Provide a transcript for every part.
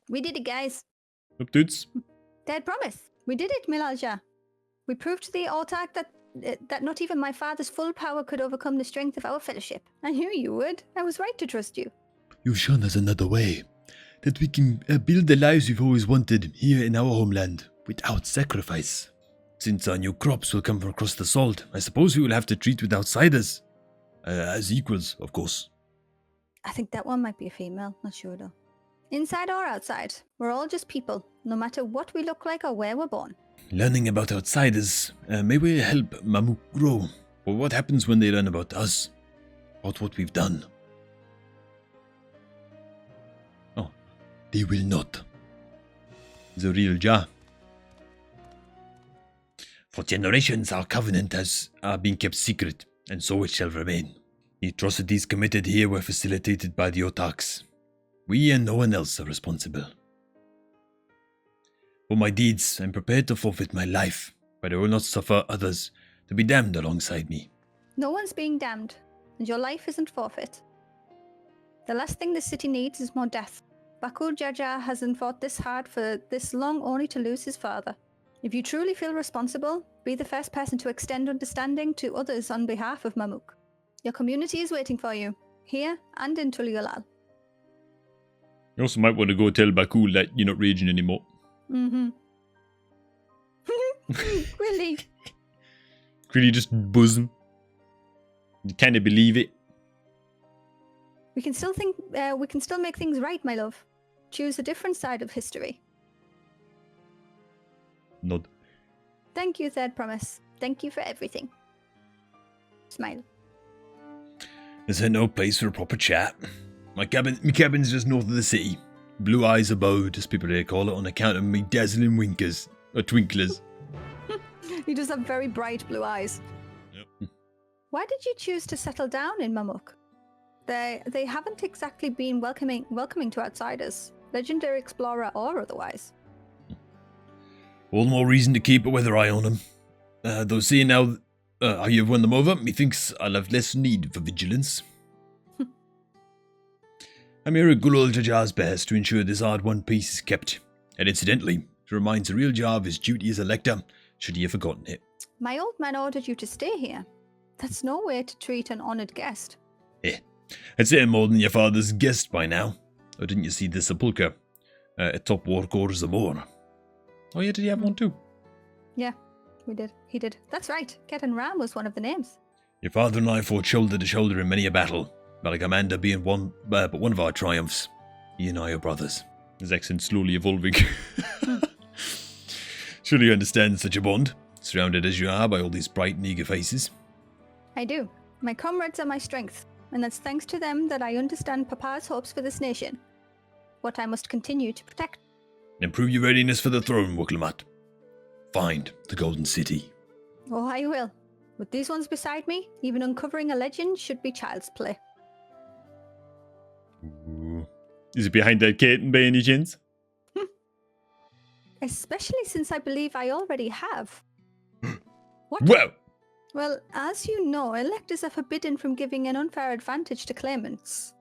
We did it, guys. Up dudes. Dead promise. We did it, Milalja. We proved to the Autark that not even my father's full power could overcome the strength of our fellowship. I knew you would. I was right to trust you. You've shown us another way. That we can build the lives we've always wanted here in our homeland, without sacrifice. Since our new crops will come from across the salt, I suppose we will have to treat with outsiders. As equals, of course. I think that one might be a female. Not sure, though. Inside or outside, we're all just people, no matter what we look like or where we're born. Learning about outsiders may well help Mamuk grow. But what happens when they learn about us? About what we've done? Oh, they will not. The real Jah. For generations our covenant has been kept secret, and so it shall remain. The atrocities committed here were facilitated by the Autarks. We and no one else are responsible. For my deeds, I'm prepared to forfeit my life, but I will not suffer others to be damned alongside me. No one's being damned, and your life isn't forfeit. The last thing this city needs is more death. Bakool Jaja hasn't fought this hard for this long only to lose his father. If you truly feel responsible, be the first person to extend understanding to others on behalf of Mamuk. Your community is waiting for you, here and in Tuliolal. You also might want to go tell Bakool that you're not raging anymore. Mm-hmm. Really? Really just buzzing. You can't believe it. We can still make things right, my love. Choose a different side of history. Nod. Thank you, Third Promise. Thank you for everything. Smile. Is there no place for a proper chat? My cabin's just north of the city. Blue Eyes Abode, as people here call it, on account of me dazzling winkers. Or twinklers. He does have very bright blue eyes. Yep. Why did you choose to settle down in Mamuk? They haven't exactly been welcoming to outsiders, legendary explorer or otherwise. All the more reason to keep a weather eye on them. Though seeing how you've won them over, methinks I'll have less need for vigilance. I'm here at good old Jaja's behest to ensure this hard-won peace is kept. And incidentally, it reminds the real Jah of his duty as a lector, should he have forgotten it. My old man ordered you to stay here. That's no way to treat an honoured guest. I'd say more than your father's guest by now. Or didn't you see the sepulchre? A top Warkor Zamor. Oh yeah, did he have one too? Yeah, we did. He did. That's right. Ketan Ram was one of the names. Your father and I fought shoulder to shoulder in many a battle. Balagamander being one, but one of our triumphs. He and I are brothers. His accent slowly evolving. Surely you understand such a bond, surrounded as you are by all these bright and eager faces. I do. My comrades are my strength, and it's thanks to them that I understand Papa's hopes for this nation. What I must continue to protect. Improve your readiness for the throne, Wuklamat. Find the Golden City. Oh, I will. With these ones beside me, even uncovering a legend should be child's play. Ooh. Is it behind that curtain by any chance? Especially since I believe I already have. What? Whoa! Well, as you know, electors are forbidden from giving an unfair advantage to claimants.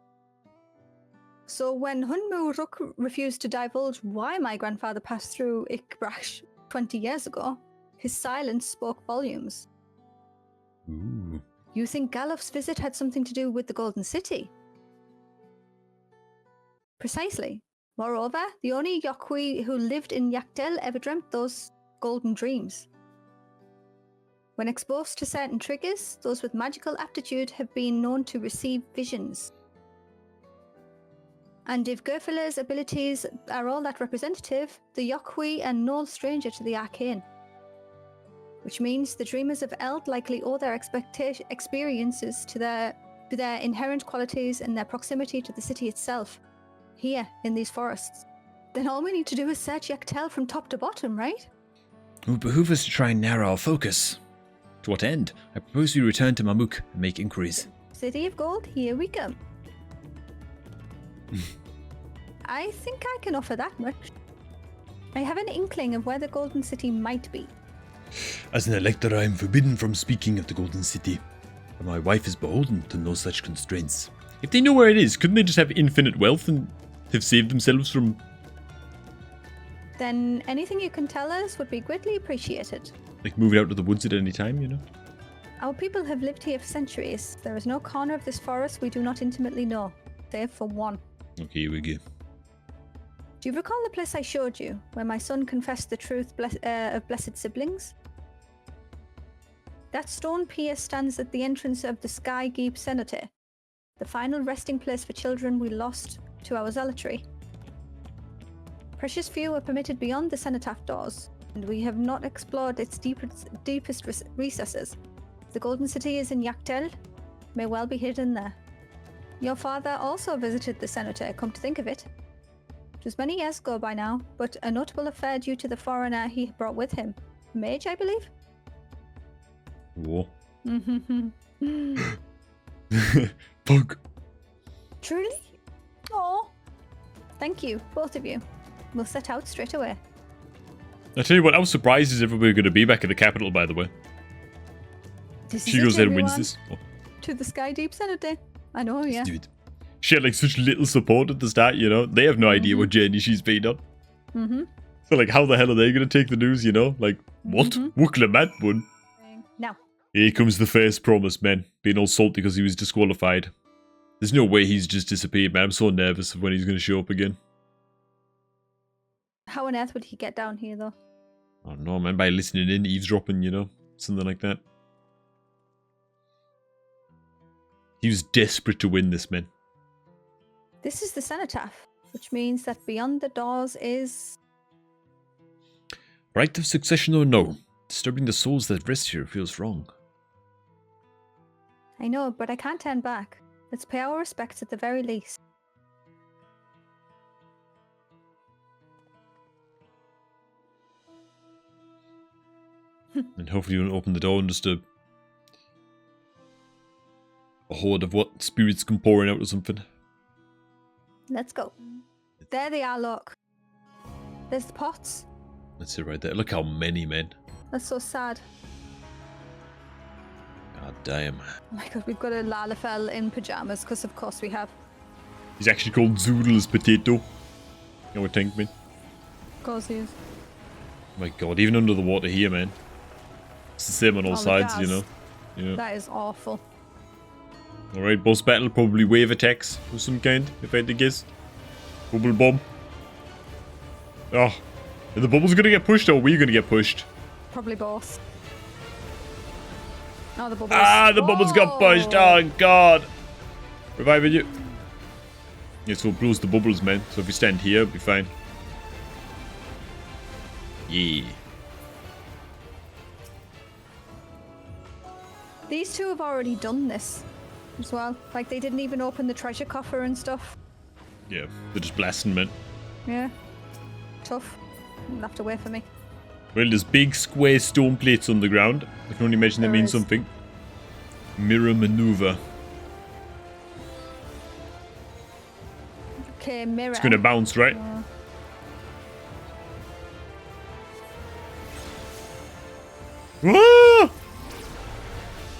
So when Hunmu Ruk refused to divulge why my grandfather passed through Ikbrash 20 years ago, his silence spoke volumes. Ooh. You think Galuf's visit had something to do with the Golden City? Precisely. Moreover, the only Yokwi who lived in Yaktel ever dreamt those golden dreams. When exposed to certain triggers, those with magical aptitude have been known to receive visions. And if Gerfila's abilities are all that representative, the Yokwi are no stranger to the arcane. Which means the dreamers of Eld likely owe their experiences to their inherent qualities and their proximity to the city itself, here in these forests. Then all we need to do is search Yaktel from top to bottom, right? It would behoove us to try and narrow our focus. To what end? I propose we return to Mamuk and make inquiries. City of Gold, here we come. I think I can offer that much. I have an inkling of where the Golden City might be. As an elector, I am forbidden from speaking of the Golden City, but my wife is beholden to no such constraints. If they know where it is, couldn't they just have infinite wealth and have saved themselves from Then anything you can tell us would be greatly appreciated. Like moving out to the woods at any time, you know? Our people have lived here for centuries. There is no corner of this forest we do not intimately know, save for one. Okay, here we go. Do you recall the place I showed you, where my son confessed the truth of blessed siblings? That stone pier stands at the entrance of the Sky Geep Cemetery, the final resting place for children we lost to our zealotry. Precious few are permitted beyond the cenotaph doors, and we have not explored its deepest recesses. The Golden City is in Yaktel, may well be hidden there. Your father also visited the cemetery, come to think of it. It was many years ago by now, but a notable affair due to the foreigner he brought with him. A mage, I believe? Whoa. Pug. Truly? Oh, thank you, both of you. We'll set out straight away. I tell you what, I was surprised as everybody going to be back in the capital, by the way. She goes ahead and wins this. Oh. To the Sky Deep Cemetery. I know, yeah. Dude. She had like such little support at the start, you know? They have no idea what journey she's been on. So like, how the hell are they going to take the news, you know? Like, what? Lamat won. Now. Here comes the first promise, man. Being all salty because he was disqualified. There's no way he's just disappeared, man. I'm so nervous of when he's going to show up again. How on earth would he get down here, though? I don't know, man. By listening in, eavesdropping, you know? Something like that. He was desperate to win this, man. This is the cenotaph, which means that beyond the doors is... Right of succession or no, disturbing the souls that rest here feels wrong. I know, but I can't turn back. Let's pay our respects at the very least. And hopefully you don't open the door and just a horde of what? Spirits come pouring out or something. Let's go. There they are, look. There's the pots. That's it right there. Look how many, men. That's so sad. God damn. Oh my god, we've got a Lalafell in pyjamas, because of course we have. He's actually called Zoodle's Potato. I would think, man. Of course he is. Oh my god, even under the water here, man. It's the same on all sides, you know. Yeah. That is awful. Alright, boss battle, probably wave attacks of some kind, if I had to guess. Bubble bomb. Oh. Are the bubbles gonna get pushed or are we gonna get pushed? Probably both. Oh, the bubbles. Ah, the bubbles got pushed. Oh, God. Reviving you. Yeah, so it blows the bubbles, man. So if we stand here, it'll be fine. Yeah. These two have already done this as well. Like, they didn't even open the treasure coffer and stuff. Yeah, they're just blasting, man. Yeah. Tough. You'll have to wait for me. Well, there's big square stone plates on the ground. I can only imagine that means something. Mirror maneuver. Okay, mirror. It's gonna bounce, right? Whoa!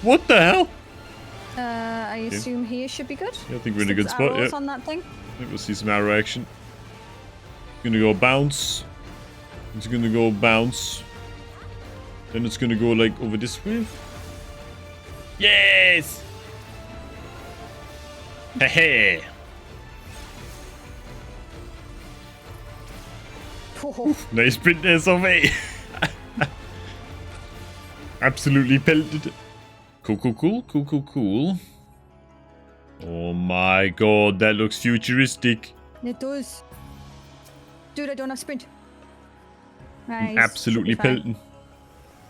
What the hell? I assume here should be good. Yeah, I think we're in a good spot, yeah. On that thing. I think we'll see some arrow action. It's gonna go bounce. It's gonna go bounce. Then it's gonna go like over this way. Yes! Hey! Nice sprint there, Sophie. Absolutely pelted. Cool. Oh my god, that looks futuristic. It does. Dude, I don't have sprint. Nice. Absolutely pelting.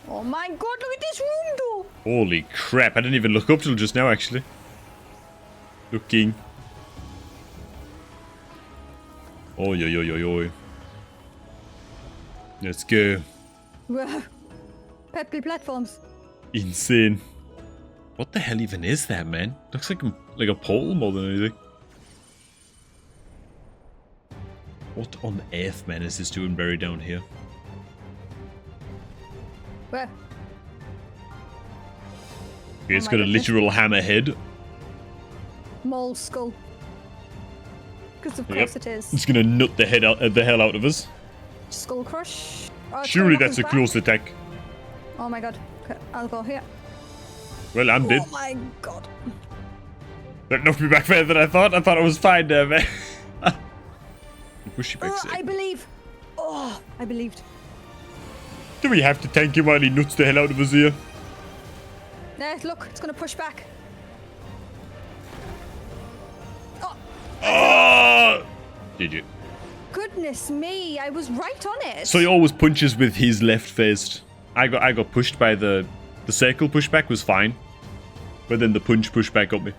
Oh my god, look at this room though. Holy crap, I didn't even look up till just now actually. Looking. Oi. Let's go. Wow. Peppy platforms. Insane. What the hell even is that, man? Looks like a portal more than anything. What on earth, man, is this doing buried down here? Where? Okay, it's got a literal hammerhead. Mole skull. Because of course it is. It's gonna nut the hell out of us. Skull crush. Oh, it's Surely gonna knock that's us a close attack. back. Oh my god. Okay, I'll go here. Well, I'm dead. Oh my god. That knocked me back further than I thought. I thought I was fine there, man. Push you back, I believe. Oh, I believed. Do we have to tank him while he nuts the hell out of us here? Look, it's gonna push back. Oh, Oh! Did you? goodness me! I was right on it. So he always punches with his left fist. I got pushed by the circle pushback was fine, but then the punch pushback got me.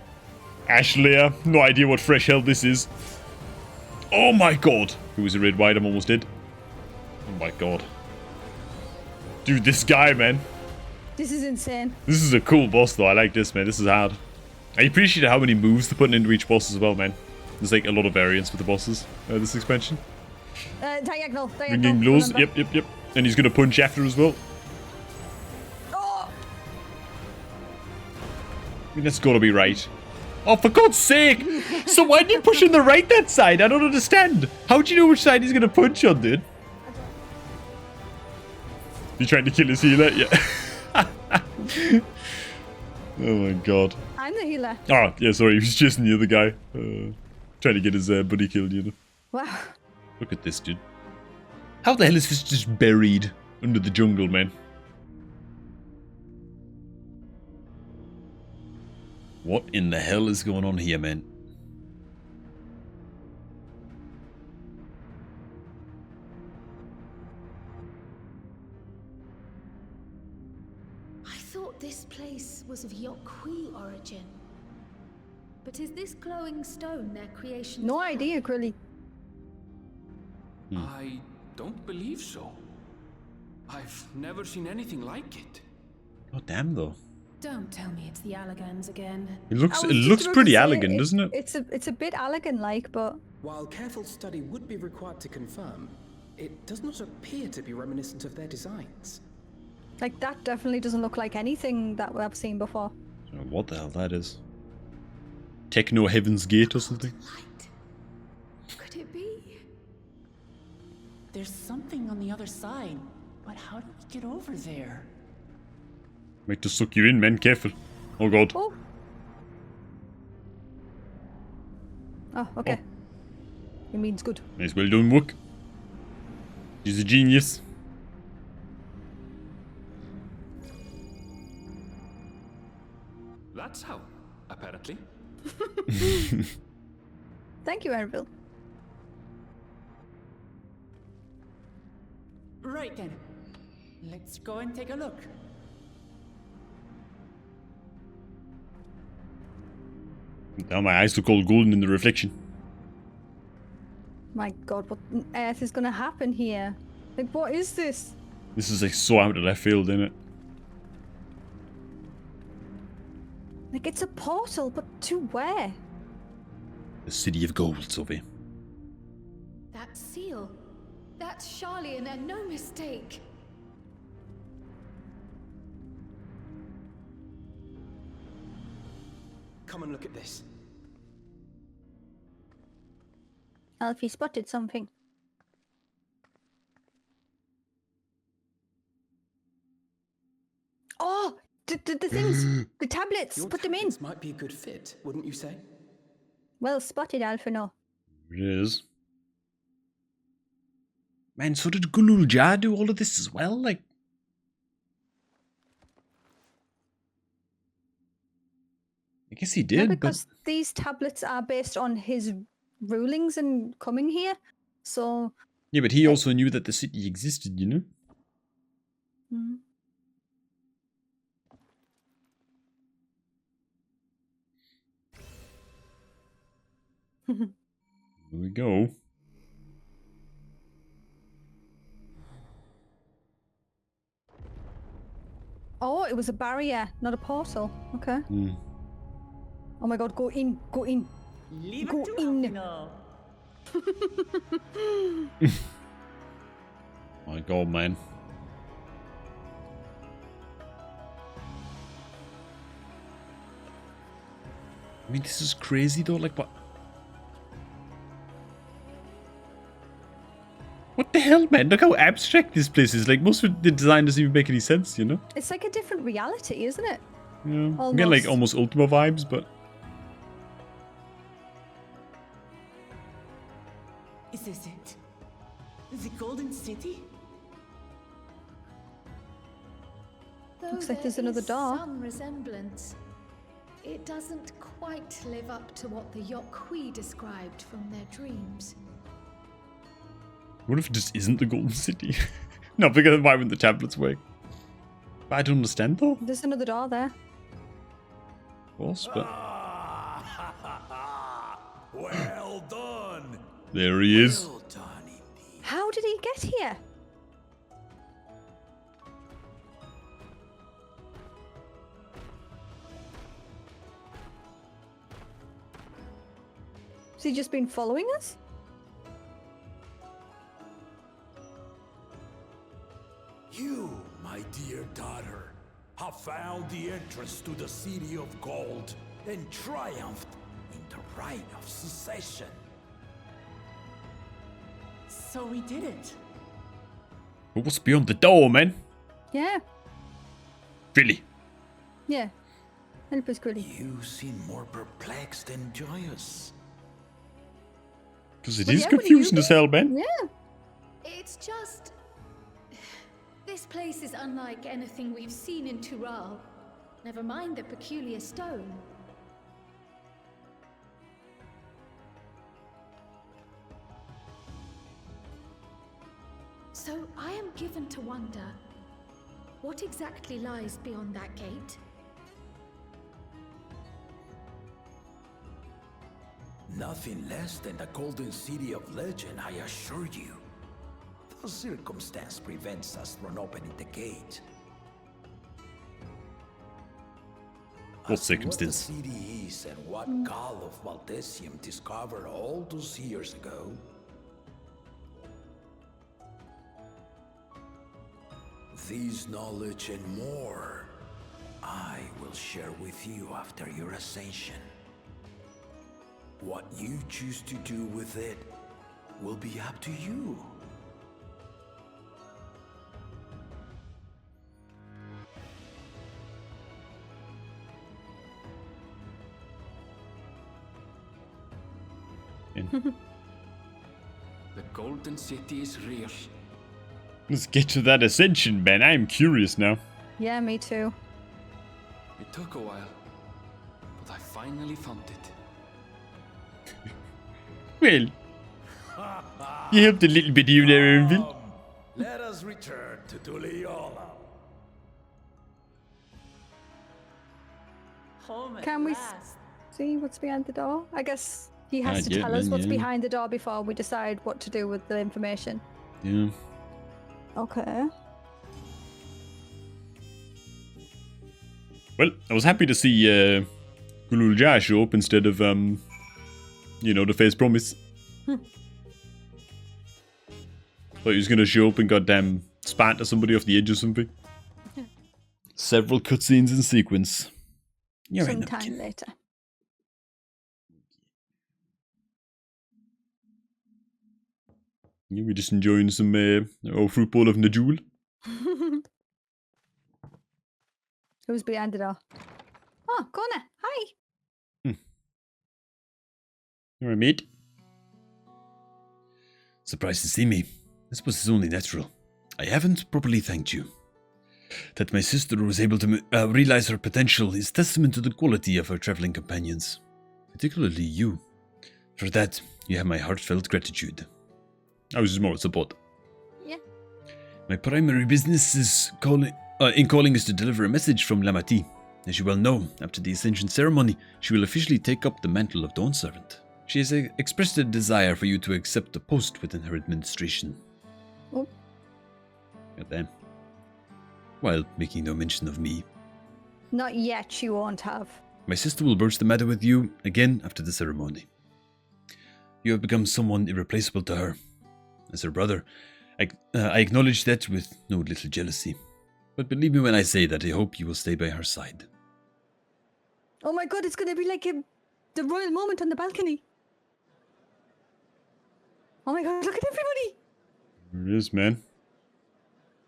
Ashley, no idea what fresh hell this is. Oh my god! Who was a red white? I'm almost dead. Oh my god. Dude, this guy, man. This is insane. This is a cool boss, though. I like this, man. This is hard. I appreciate how many moves they're putting into each boss as well, man. There's like a lot of variance with the bosses, this expansion. Diagonal. Ringing blows. Remember. Yep. And he's gonna punch after as well. Oh, I mean, that's gotta be right. Oh, for God's sake! So why did you push on the right that side? I don't understand. How do you know which side he's gonna punch on, dude? You trying to kill his healer? Yeah. Oh my god. I'm the healer. Oh, yeah, sorry. He was chasing the other guy. Trying to get his buddy killed, you know. Wow. Look at this, dude. How the hell is this just buried under the jungle, man? What in the hell is going on here, man? I thought this place was of Yokhui origin. But is this glowing stone their creation? No idea, Grilly. I don't believe so. I've never seen anything like it. Oh damn, though. Don't tell me it's the Allagans again. It I looks was just about pretty to say, elegant, doesn't it? It's a bit Allegan-like, but While careful study would be required to confirm, it does not appear to be reminiscent of their designs. like that definitely doesn't look like anything that I've seen before. I don't know what the hell that is. Techno Heaven's Gate or something? Light. Could it be? There's something on the other side, but how do we get over there? Might just suck you in, man. Careful. Oh god. Oh. Oh, okay. It means good. Nice, well done, Wook. He's a genius. That's how, apparently. Thank you, Ervil. Right then. Let's go and take a look. Now my eyes look all golden in the reflection. My god, what on earth is gonna happen here? Like, what is this? This is like so out of left field, isn't it? Like, it's a portal, but to where? The city of gold, Sophie. That seal. That's Shaaloani and no mistake. Come and look at this. Alfie spotted something. Oh! The things! The tablets! Your Put them in! tablets might be a good fit, wouldn't you say? Well spotted, Alphino. It is. Man, so did Gunul Jah do all of this as well? Like... I guess he Yeah, did, because these tablets are based on his rulings and coming here. So... Yeah, but he also knew that the city existed, you know? Hmm. Here we go. Oh, it was a barrier, not a portal. Okay. Hmm. Oh my god, go in, go in. Leave Go it to in. Alphino. My god, man. I mean, this is crazy though, like what? What the hell, man? Look how abstract this place is. Like, most of the design doesn't even make any sense, you know? It's like a different reality, isn't it? Yeah. I'm Almost. getting, like, almost Ultima vibes, but... Is this it? The Golden City? Though Looks like there there's another is door. some resemblance, it doesn't quite live up to what the Yokhui described from their dreams. What if it just isn't the Golden City? No, because why wouldn't the tablets work? I don't understand, though. There's another door there. Of course, but... Well done. There he is. Well done indeed. How did he get here? Has he just been following us? You, my dear daughter, have found the entrance to the City of Gold and triumphed in the right of secession. So we did it. But what's beyond the door, man? Yeah. Really? Yeah. Help us, Grilly. You seem more perplexed than joyous. Because it Well, is yeah, what do you confusing as mean? hell, man. Yeah. It's just... This place is unlike anything we've seen in Tural. Never mind the peculiar stone. So I am given to wonder, what exactly lies beyond that gate? Nothing less than the Golden City of Legend, I assure you. The circumstance prevents us from opening the gate. What As to circumstance? What the city is and what Gall of Valdesium discovered all those years ago. This knowledge and more, I will share with you after your ascension. What you choose to do with it will be up to you. The Golden City is real. Let's get to that ascension, man. I'm curious now. Yeah, me too. It took a while, but I finally found it. Well, you helped a little bit here, there, Envil. Let us return to Tuliola. Home at Can we last. see what's behind the door? I guess he has to Yeah, tell us then, what's yeah. behind the door before we decide what to do with the information. Yeah. Okay. Well, I was happy to see Gululja show up instead of, you know, the face promise. Thought he was gonna show up and goddamn spat at somebody off the edge or something. Several cutscenes in sequence. You're right, Sometime Napkin. later. Yeah, we're just enjoying some fruit bowl of Najul. Who's behind the door? Oh, Connor. Hi. Alright, mate. Surprised to see me. I suppose it's only natural. I haven't properly thanked you. That my sister was able to realize her potential is testament to the quality of her traveling companions. Particularly you. For that, you have my heartfelt gratitude. I was just more support. Yeah. My primary business is in calling is to deliver a message from Lamati. As you well know, after the Ascension ceremony, she will officially take up the mantle of Dawn Servant. She has expressed a desire for you to accept the post within her administration. Oh. Goddamn. While making no mention of me. Not yet, she won't have. My sister will broach the matter with you again after the ceremony. You have become someone irreplaceable to her. As her brother, I acknowledge that with no little jealousy. But believe me when I say that I hope you will stay by her side. Oh my god, it's gonna be like the royal moment on the balcony. Oh my god, look at everybody! There it is, man.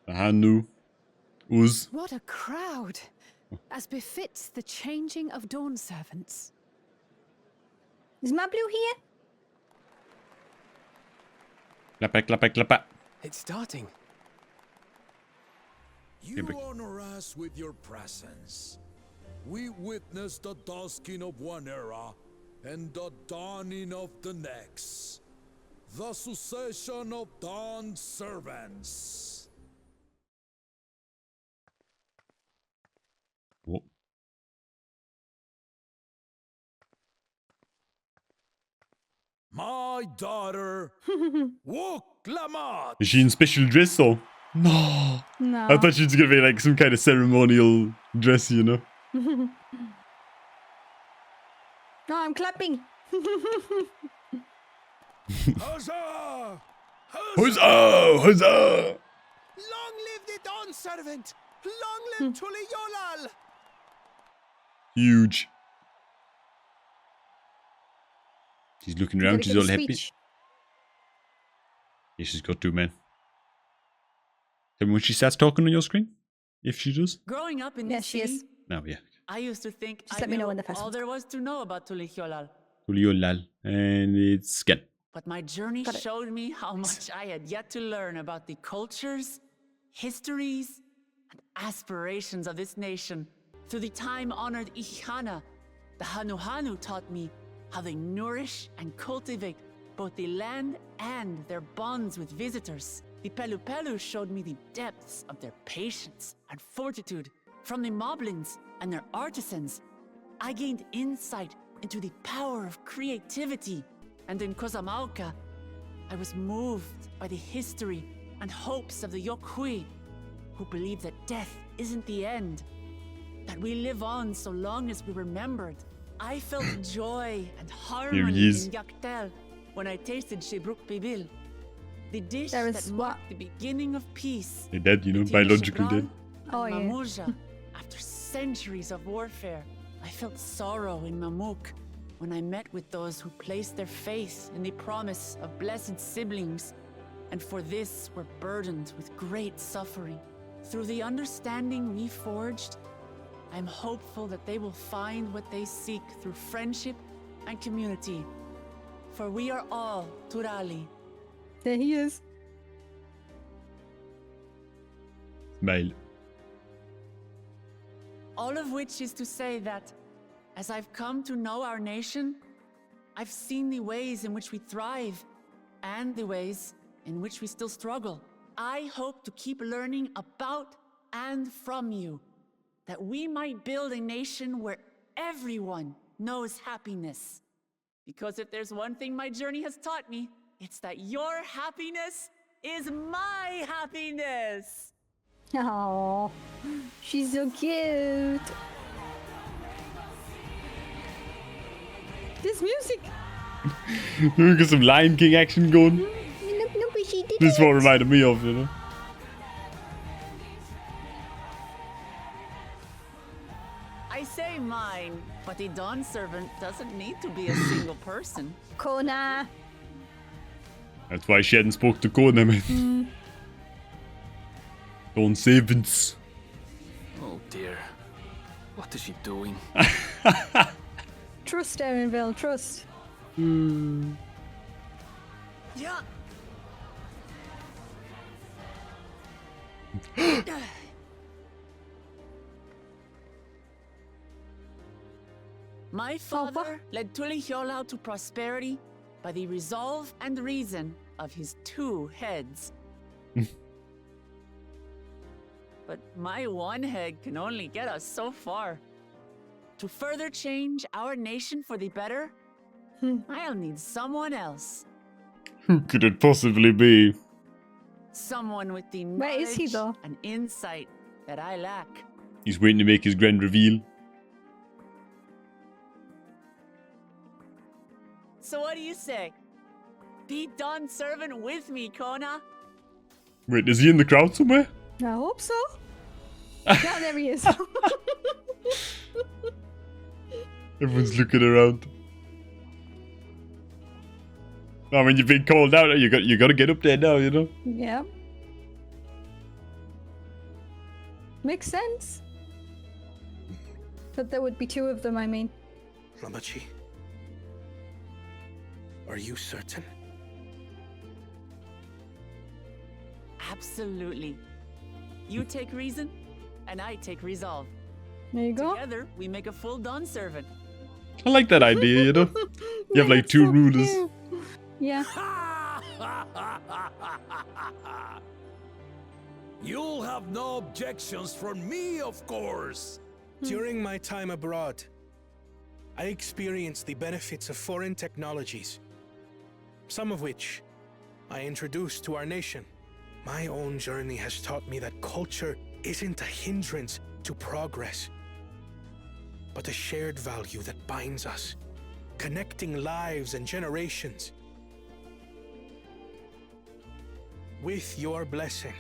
The Hanu. Uz. What a crowd! As befits the changing of dawn servants. Is Mablu here? Klappa, klappa, klappa. It's starting. You honor us with your presence. We witness the dusking of one era and the dawning of the next. The succession of dawn servants. What? My daughter, Wook Lamat. Is she in special dress or? No. No. I thought she was gonna be like some kind of ceremonial dress, you know? No, I'm clapping. Huzzah! Huzzah! Huzzah! Long live the dawn servant! Long live Tuliolal! Huge. She's looking You around, gotta she's give all a happy. speech. Yeah, she's got to, man. Tell me when she starts talking on your screen? If she does? Growing up in Yeah, this she city, is. No, yeah. I used to think Just I let me know knew when the first all one's there was to know about Tulihyolal. Tuliolal. And it's scan. But my journey Got it. showed me how much I had yet to learn about the cultures, histories, and aspirations of this nation. Through the time-honored Ihana, the Hanuhanu taught me how they nourish and cultivate both the land and their bonds with visitors. The Pelupelu showed me the depths of their patience and fortitude. From the Moblins and their artisans, I gained insight into the power of creativity. And in Kozamauka, I was moved by the history and hopes of the Yokhui, who believe that death isn't the end, that we live on so long as we're remembered. I felt joy and harmony is. in Yaktel when I tasted Shebruk Bibil, the dish There that is marked the beginning of peace. They're dead, you know, Between the biologically dead. Shebran Oh, and yeah. Mamuja. After centuries of warfare, I felt sorrow in Mamuk when I met with those who placed their faith in the promise of blessed siblings, and for this were burdened with great suffering. Through the understanding we forged, I'm hopeful that they will find what they seek through friendship and community. For we are all Turali. There he is. Smile. All of which is to say that, as I've come to know our nation, I've seen the ways in which we thrive and the ways in which we still struggle. I hope to keep learning about and from you, that we might build a nation where everyone knows happiness. Because if there's one thing my journey has taught me, it's that your happiness is my happiness. Oh, she's so cute. This music. We got some Lion King action going. Look, but she did This is it. what reminded me of, you know. I say mine, but the Dawn Servant doesn't need to be a single person. Kona. That's why she hadn't spoke to Kona, man. Dawn Servants. Oh dear. What is she doing? Trust, Erinville, trust. Yeah. My father led Tulihyolal to prosperity by the resolve and reason of his 2 heads. But my one head can only get us so far. To further change our nation for the better, I'll need someone else. Who could it possibly be? Someone with the Where is he, knowledge though? and insight that I lack. He's waiting to make his grand reveal. So what do you say? Be Dawn Servant with me, Kona. Wait, is he in the crowd somewhere? I hope so. Yeah, there he is. Everyone's looking around. I mean, you've been called out. You got to get up there now, you know? Yeah. Makes sense. But there would be two of them, I mean. Lamachi, are you certain? Absolutely. You take reason, and I take resolve. There you go. Together, we make a full Dawn servant. I like that idea, you know? You have like that's two so rulers. cute. Yeah. You'll have no objections from me, of course. During my time abroad, I experienced the benefits of foreign technologies, some of which I introduced to our nation. My own journey has taught me that culture isn't a hindrance to progress, but a shared value that binds us, connecting lives and generations. With your blessing,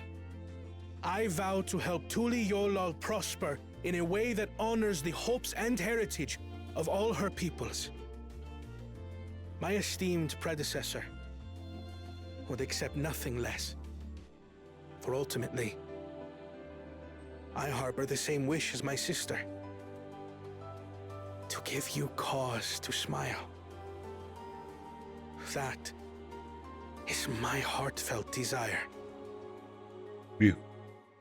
I vow to help Tuli Yolal prosper in a way that honors the hopes and heritage of all her peoples. My esteemed predecessor would accept nothing less. For ultimately, I harbor the same wish as my sister. To give you cause to smile. That is my heartfelt desire. You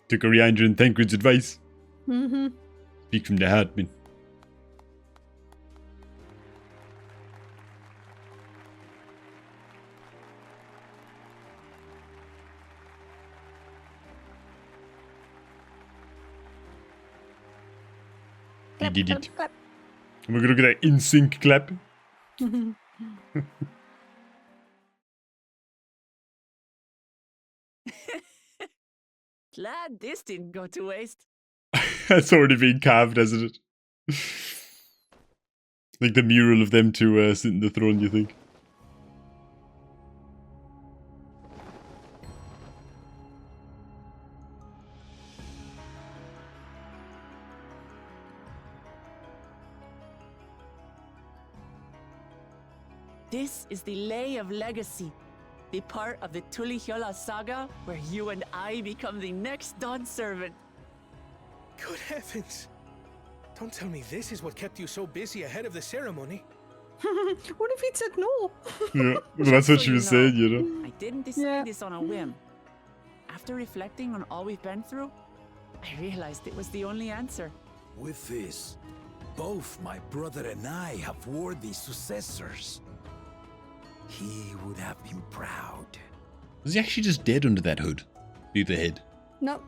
took Oriander and Tancred's advice. Mm-hmm. Speak from the heart, man. He did it. Clap. And we're gonna get that in sync clap. Glad this didn't go to waste. That's already been carved, hasn't it? Like the mural of them two sitting on the throne, you think? This is the Lay of Legacy, the part of the Tulihyola saga where you and I become the next Dawn servant. Good heavens! Don't tell me this is what kept you so busy ahead of the ceremony. What if he'd said no? Yeah, well, that's what So she you was know, saying, you know? I didn't decide Yeah. this on a whim. After reflecting on all we've been through, I realized it was the only answer. With this, both my brother and I have worthy successors. He would have been proud. Was he actually just dead under that hood? Near the head. No.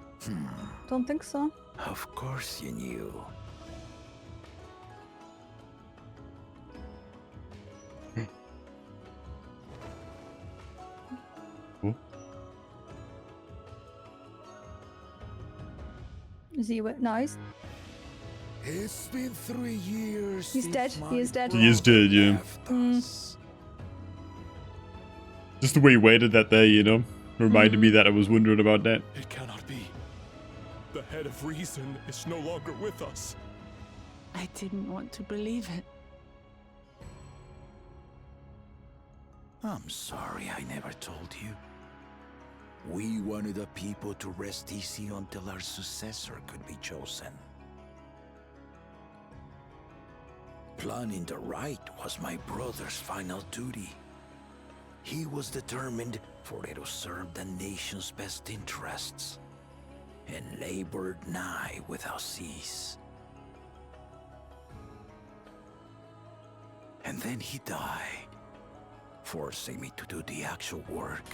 Don't think so. Of course you knew. Oh. Is he with? No, It's been 3 years. He's since dead. my He is dead. He is dead, yeah. left us. Just the way he waited that day, you know? Reminded me that I was wondering about that. It cannot be. The head of reason is no longer with us. I didn't want to believe it. I'm sorry I never told you. We wanted the people to rest easy until our successor could be chosen. Planning the right was my brother's final duty. He was determined for it to serve the nation's best interests, and labored nigh without cease. And then he died, forcing me to do the actual work.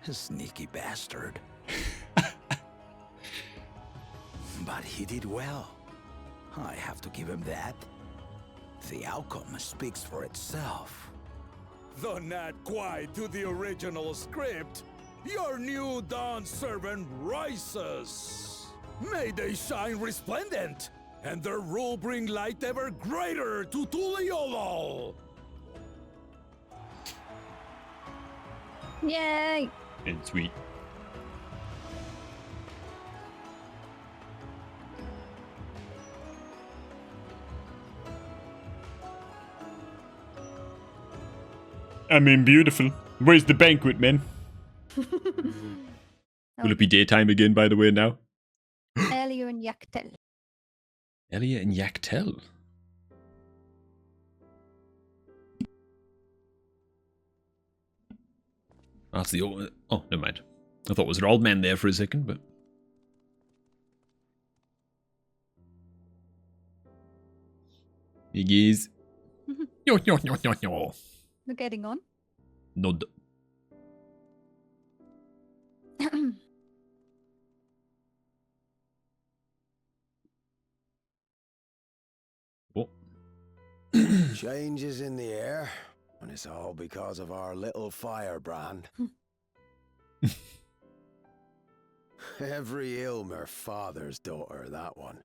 A sneaky bastard. But he did well. I have to give him that. The outcome speaks for itself. Though not quite to the original script, your new Dawn servant rises. May they shine resplendent, and their rule bring light ever greater to Tuliolol. Yay! And sweet. I mean, beautiful. Where's the banquet, man? Will it be daytime again, by the way, now? Earlier in Yaktel. Elia and Yaktel. That's the old... Oh, never mind. I thought it was an old man there for a second, but... Hey, guys. Yo. We're getting on. Nod. Oh. Changes in the air, and it's all because of our little firebrand. Every Ilmer father's daughter, that one.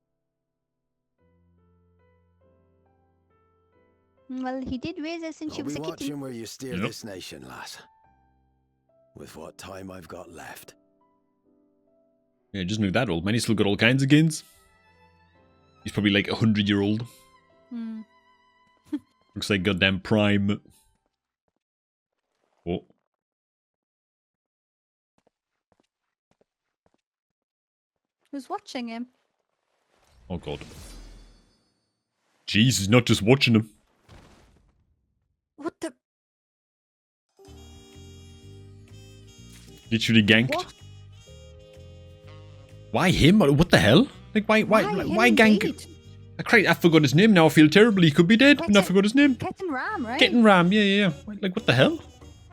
Well, he did raise her since she I'll was be a watching kitten. where you steer this nation, lass. With what time I've got left. Yeah, just knew that old man. He's still got all kinds of gains. He's probably like 100-year-old. Hmm. Looks like goddamn prime. Oh. Who's watching him? Oh god. Jeez, he's not just watching him. What the? Literally ganked. What? Why him? What the hell? Like, why gank? indeed? I forgot his name now. I feel terrible. He could be dead, and I forgot his name. Kitten Ram, right? Kitten Ram, yeah. Like, what the hell?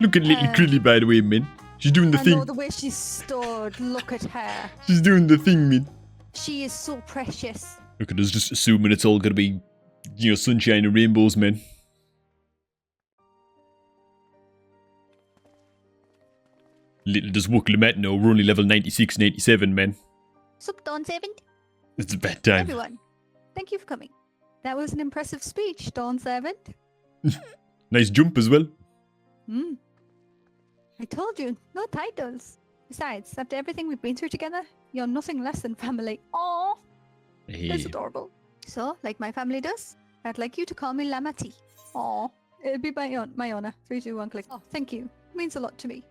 Look at little Krilly, by the way, man. She's doing the I thing. know the way she stood. Look at her. She's doing the thing, man. She is so precious. Look at us just assuming it's all gonna be, you know, sunshine and rainbows, man. Little does Wook Lamat know, we're only level 96 and 87, man. Sup, Dawn Seven? It's a bad time. Everyone, thank you for coming. That was an impressive speech, Dawn Servant. Nice jump as well. Hmm. I told you, no titles. Besides, after everything we've been through together, you're nothing less than family. Aww. Hey. That's adorable. So, like my family does, I'd like you to call me Lamati. Aww. It'd be my honor. 3, 2, 1, click. Oh, thank you. It means a lot to me.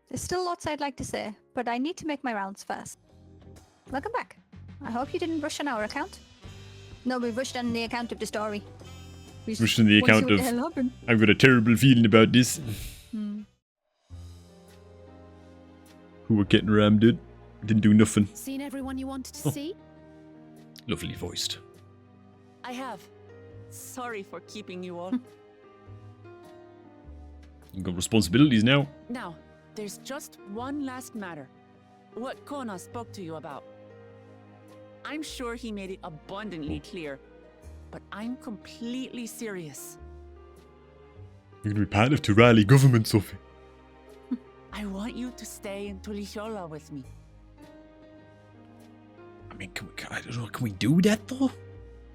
There's still lots I'd like to say, but I need to make my rounds first. Welcome back. I hope you didn't rush on our account. No, we rushed on the account of the story. Rushed on the account of... happened. I've got a terrible feeling about this. Who were getting rammed, dude? Didn't do nothing. Seen everyone you wanted to see? Lovely voiced. I have. Sorry for keeping you all. You've got responsibilities now. Now, there's just one last matter. What Kona spoke to you about. I'm sure he made it abundantly clear, but I'm completely serious. You're going to be part of Turali government, Sophie. I want you to stay in Tulichola with me. I mean, I don't know, can we do that, though?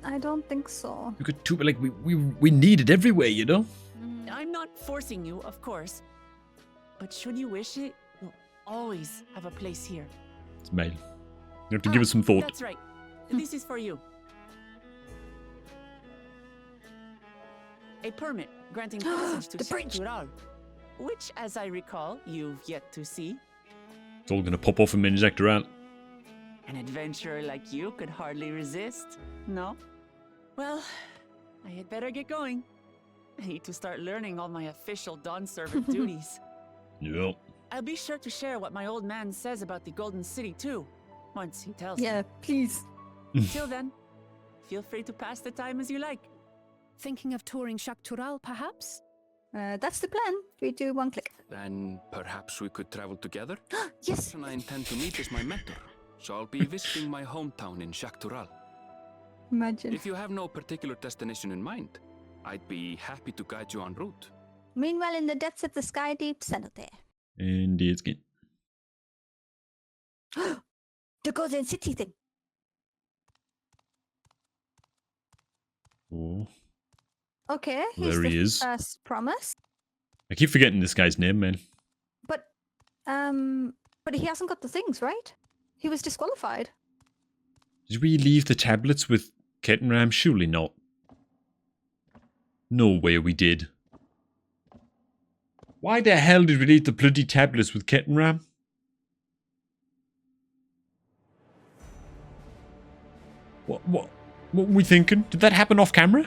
I don't think so. We could do, like, we need it everywhere, you know? I'm not forcing you, of course. But should you wish it, you'll always have a place here. It's mail. You have to give it some thought. That's right. This is for you. A permit granting passage to Shaktural, which, as I recall, you've yet to see. It's all going to pop off and inject around. An adventurer like you could hardly resist, no? Well, I had better get going. I need to start learning all my official Dawn servant duties. Yeah. I'll be sure to share what my old man says about the Golden City, too, once he tells me. Yeah, please. Till then, feel free to pass the time as you like. Thinking of touring Shaktural, perhaps? That's the plan. 3, 2, 1, click. Then perhaps we could travel together? Yes! And I intend to meet as my mentor, so I'll be visiting my hometown in Shaktural. Imagine. If you have no particular destination in mind, I'd be happy to guide you en route. Meanwhile, in the depths of the sky deep, settle there. Indeed, skin. The Golden City thing. Oh. Okay, There he is. First promise. I keep forgetting this guy's name, man. But he hasn't got the things, right? He was disqualified. Did we leave the tablets with Kettenram? Surely not. No way we did. Why the hell did we leave the bloody tablets with Kettenram? What were we thinking? Did that happen off camera?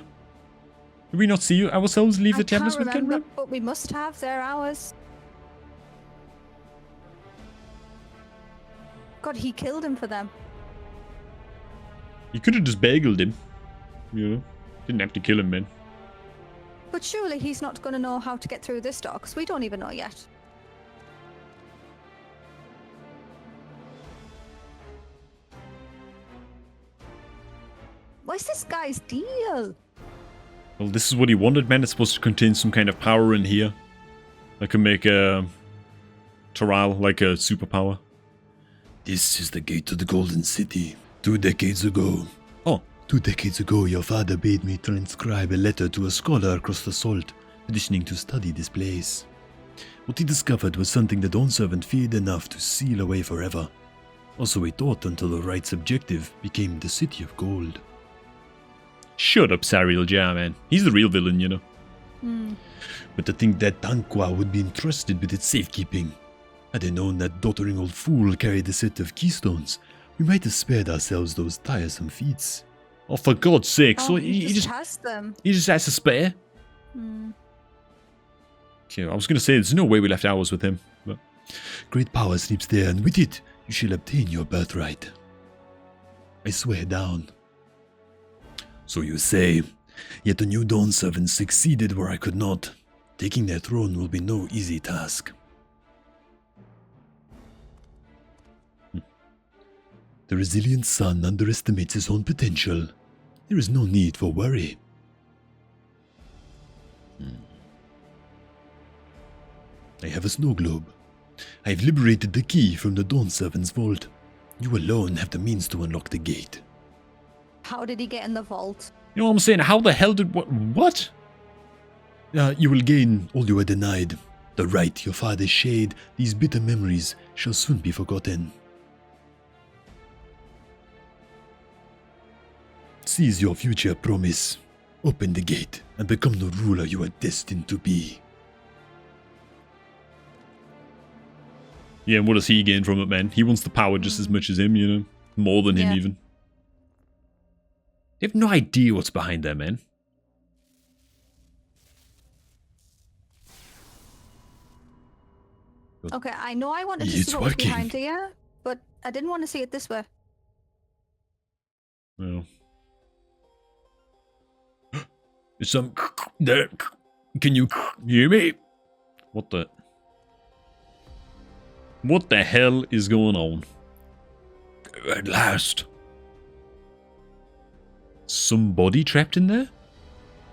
Did we not see ourselves leave the tablets with remember, Kettenram? but we must have. They're ours. God, he killed him for them. You could have just bageled him. You know, didn't have to kill him, man. But surely he's not going to know how to get through this door, because we don't even know yet. What's this guy's deal? Well, this is what he wanted, man. It's supposed to contain some kind of power in here. That can make Toral like a superpower. This is the gate to the Golden City. 2 decades ago. Oh. 2 decades ago, your father bade me transcribe a letter to a scholar across the salt, petitioning to study this place. What he discovered was something the Dawn Servant feared enough to seal away forever. Also, he thought until the right's objective became the City of Gold. Shut up, Sariel Jar, man. He's the real villain, you know. But to think that Tanqua would be entrusted with its safekeeping. Had I known that doddering old fool carried a set of keystones, we might have spared ourselves those tiresome feats. Oh, for God's sake! Oh, so he just has them. He just has to spare. Okay, I was gonna say there's no way we left ours with him. But great power sleeps there, and with it, you shall obtain your birthright. I swear down. So you say, yet the new Dawn Servants succeeded where I could not. Taking their throne will be no easy task. The resilient son underestimates his own potential. There is no need for worry. I have a snow globe. I have liberated the key from the Dawn Servant's vault. You alone have the means to unlock the gate. How did he get in the vault? you know what I'm saying? How the hell did what? You will gain all you were denied. The right your father shared, these bitter memories shall soon be forgotten. Seize your future promise. Open the gate and become the ruler you are destined to be. Yeah, and what does he gain from it, man? He wants the power just as much as him, you know? More than him, even. You have no idea what's behind there, man. Okay, I know I wanted to see what was behind here, but I didn't want to see it this way. Well. There's some there. Can you hear me? What the hell is going on? At last. Somebody trapped in there?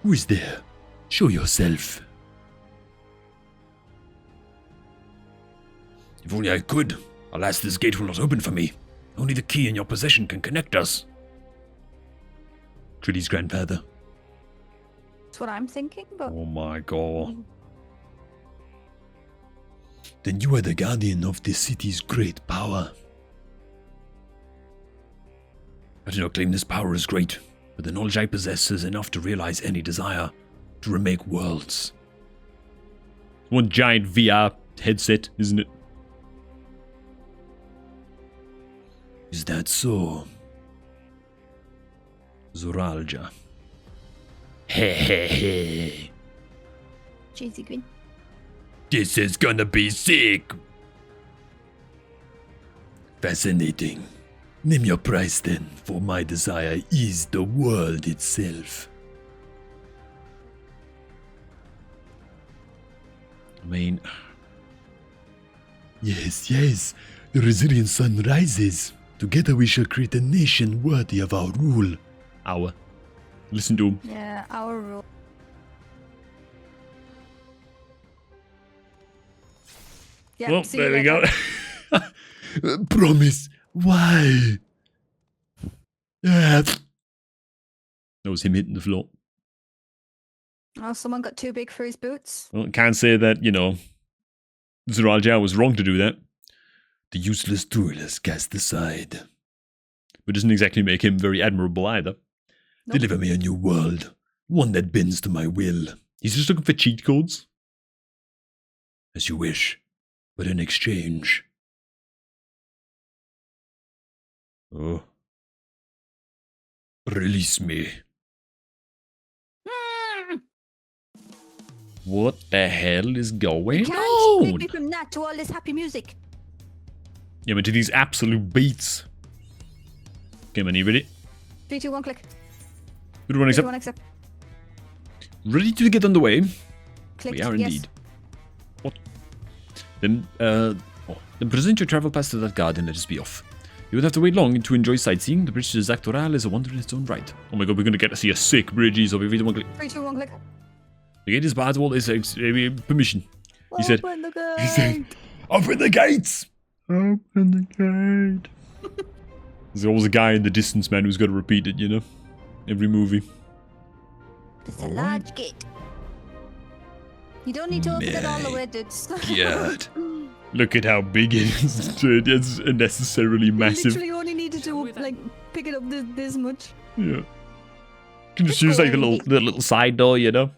Who is there? Show yourself. If only I could. Alas, this gate will not open for me. Only the key in your possession can connect us. Trinity's grandfather. That's what I'm thinking, but... Oh my god. Then you are the guardian of this city's great power. I do not claim this power is great, but the knowledge I possess is enough to realize any desire to remake worlds. One giant VR headset, isn't it? Is that so? Zoralja. Hey. Cheesy green. This is gonna be sick. Fascinating. Name your price then, for my desire is the world itself. I mean... Yes, the resilient sun rises. Together we shall create a nation worthy of our rule. Our. Listen to him. Yeah, our rule. Yep, well, there we go. Promise. Why? That was him hitting the floor. Oh, someone got too big for his boots. Well, can't say that, you know, Zoralja was wrong to do that. The useless tool is cast aside. But doesn't exactly make him very admirable either. Nope. Deliver me a new world. One that bends to my will. He's just looking for cheat codes. As you wish. But in exchange... Oh. Release me. What the hell is going Can't on? take me from that to all this happy music. Yeah, but to these absolute beats. Okay, man, you ready? 3, 2, 1, click. Good one, 3, 2, accept. 1, accept. Ready to get underway. Click. We are yes. indeed. What? Then, then present your travel pass to that guard and let us be off. You won't have to wait long to enjoy sightseeing. The bridge to Zactoral is a wonder in its own right. Oh my god, we're gonna get to see a sick bridge. So we read one click. 3, 2, 1, click. The gate is barred to all this permission. He said. Open the gate. He said, "Open the gates! Open the gate." There's always a guy in the distance, man, who's got to repeat it, you know? Every movie. It's a large gate. You don't need to open it all the way, dude. God. Look at how big it is, dude. It's unnecessarily massive. You literally only needed to, like, pick it up this much. Yeah. You can just use, like, the little side door, you know?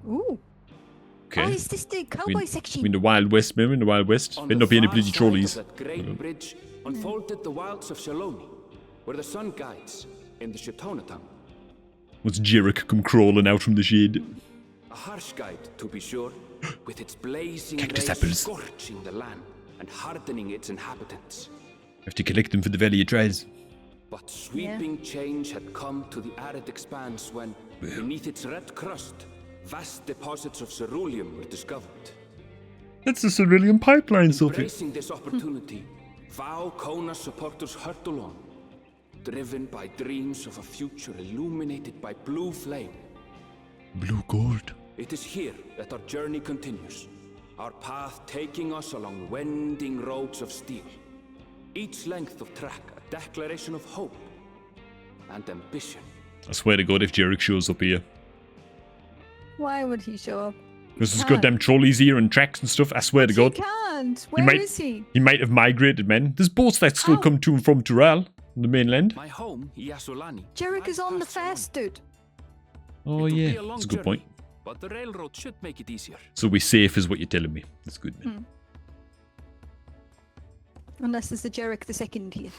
Ooh. Okay. Oh, is this the cowboy section? We're in the Wild West, man. We're in the Wild West. On Better the not be any far bloody side trolleys. of that great bridge unfolded the wilds of Shaaloani, where the sun guides in the Shitonaton. What's Jerick come crawling out from the shade? A harsh guide, to be sure, with its blazing Cactus rays apples. scorching the land and hardening its inhabitants. Have to collect them for the Valley of Trials. But sweeping change had come to the arid expanse when, beneath its red crust, vast deposits of ceruleum were discovered. That's the cerulean pipeline, Sophie. Embracing this opportunity, Vau Kona supporters hurtle on, driven by dreams of a future illuminated by blue flame. Blue gold. It is here that our journey continues, our path taking us along winding roads of steel. Each length of track a declaration of hope and ambition. I swear to God, if Jerick shows up here. Why would he show up? Because there's goddamn trolleys here and tracks and stuff. I swear to God. He can't. Where is he? He might have migrated, man. There's boats that still come to and from Tural, the mainland. My home, Shaaloani. Jerick is on the fast, dude. Oh, yeah. That's a good point. But the railroad should make it easier. So we're safe, is what you're telling me. That's good, man. Unless there's the Jerick the second here.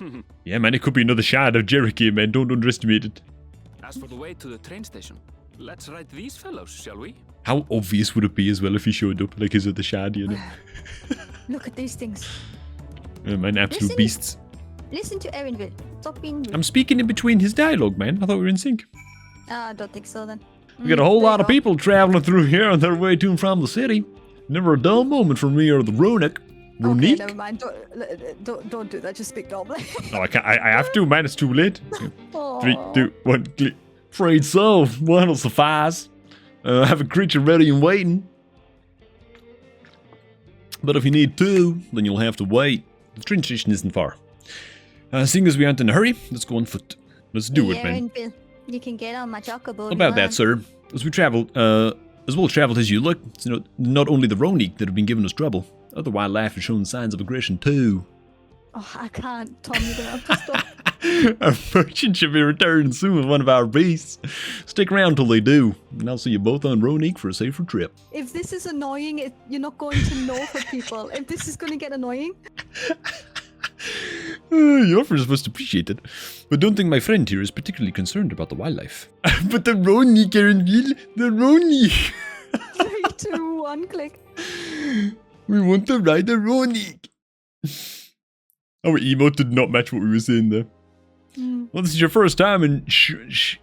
Yeah, man, it could be another shard of Jerick here, man. Don't underestimate it. As for the way to the train station, let's ride these fellows, shall we? How obvious would it be as well if he showed up, like, is it the shard, you know? Look at these things. Yeah, man, absolute Listen. beasts. Listen to Erinville. Stop being rude. I'm speaking in between his dialogue, man. I thought we were in sync. I don't think so then. We got a whole lot of people traveling through here on their way to and from the city. Never a dull moment from me or the Ronick. Okay, Ronique? never mind. Don't do that. Just speak normally. No, I can't. I have to, man. It's too late. Aw. 3, 2, 1, click. Afraid so. One'll suffice. Have a creature ready and waiting. But if you need two, then you'll have to wait. The train station isn't far. Seeing as we aren't in a hurry, let's go on foot. Let's do it, man. Erinville, you can get on my chocobo. if About you that, want. sir. As we travel, as well traveled as you look, it's not only the Ronique that have been giving us trouble. Other wildlife has shown signs of aggression too. Oh, I can't. Tom, you're gonna have to stop. Our merchant should be returning soon with one of our beasts. Stick around till they do, and I'll see you both on Ronique for a safer trip. If this is annoying, you're not going to know for people. If this is going to get annoying. Your friends must appreciate it. But don't think my friend here is particularly concerned about the wildlife. But the Ronique, Erinville, the Ronique. 3, 2, 1, click. We want to ride the Ronique. Our emote did not match what we were saying there. Well, this is your first time in Shaaloani.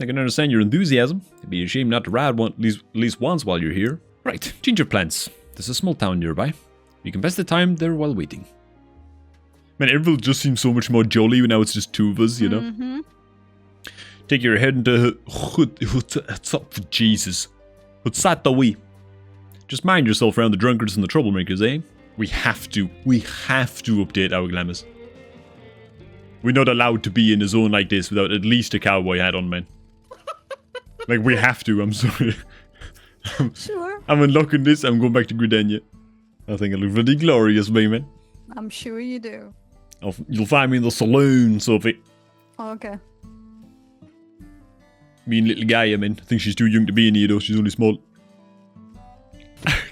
I can understand your enthusiasm. It'd be a shame not to ride one at least once while you're here. Right, change your plans. There's a small town nearby. You can pass the time there while waiting. Man, Erinville just seems so much more jolly now it's just two of us, you know? Take your head into Jesus. Hutsatawi. Just mind yourself around the drunkards and the troublemakers, eh? We have to update our glamours. We're not allowed to be in a zone like this without at least a cowboy hat on, man. Like, we have to, I'm sorry. Sure. I'm unlocking this, I'm going back to Gridania. I think I look really glorious, man. I'm sure you do. You'll find me in the saloon, Sophie. Okay. Me and little Gaia, man. I think she's too young to be in here, though. She's only small.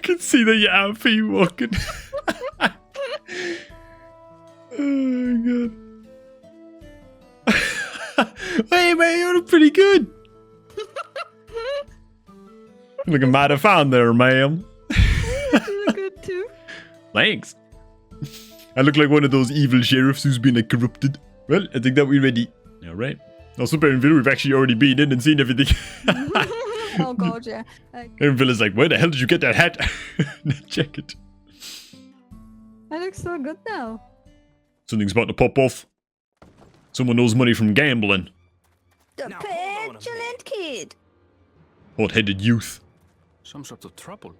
can see that you're happy walking. Oh my god. Hey man, you look pretty good. Looking mighty fine there, ma'am. You look good too. Thanks. I look like one of those evil sheriffs who's been like corrupted. Well, I think that we're ready. Alright. Also, Erinville, we've actually already been in and seen everything. Oh god, yeah. Erinville is like, where the hell did you get that hat? Check it. I look so good now. Something's about to pop off. Someone knows money from gambling. The petulant kid. Hot-headed youth. Some sort of trouble.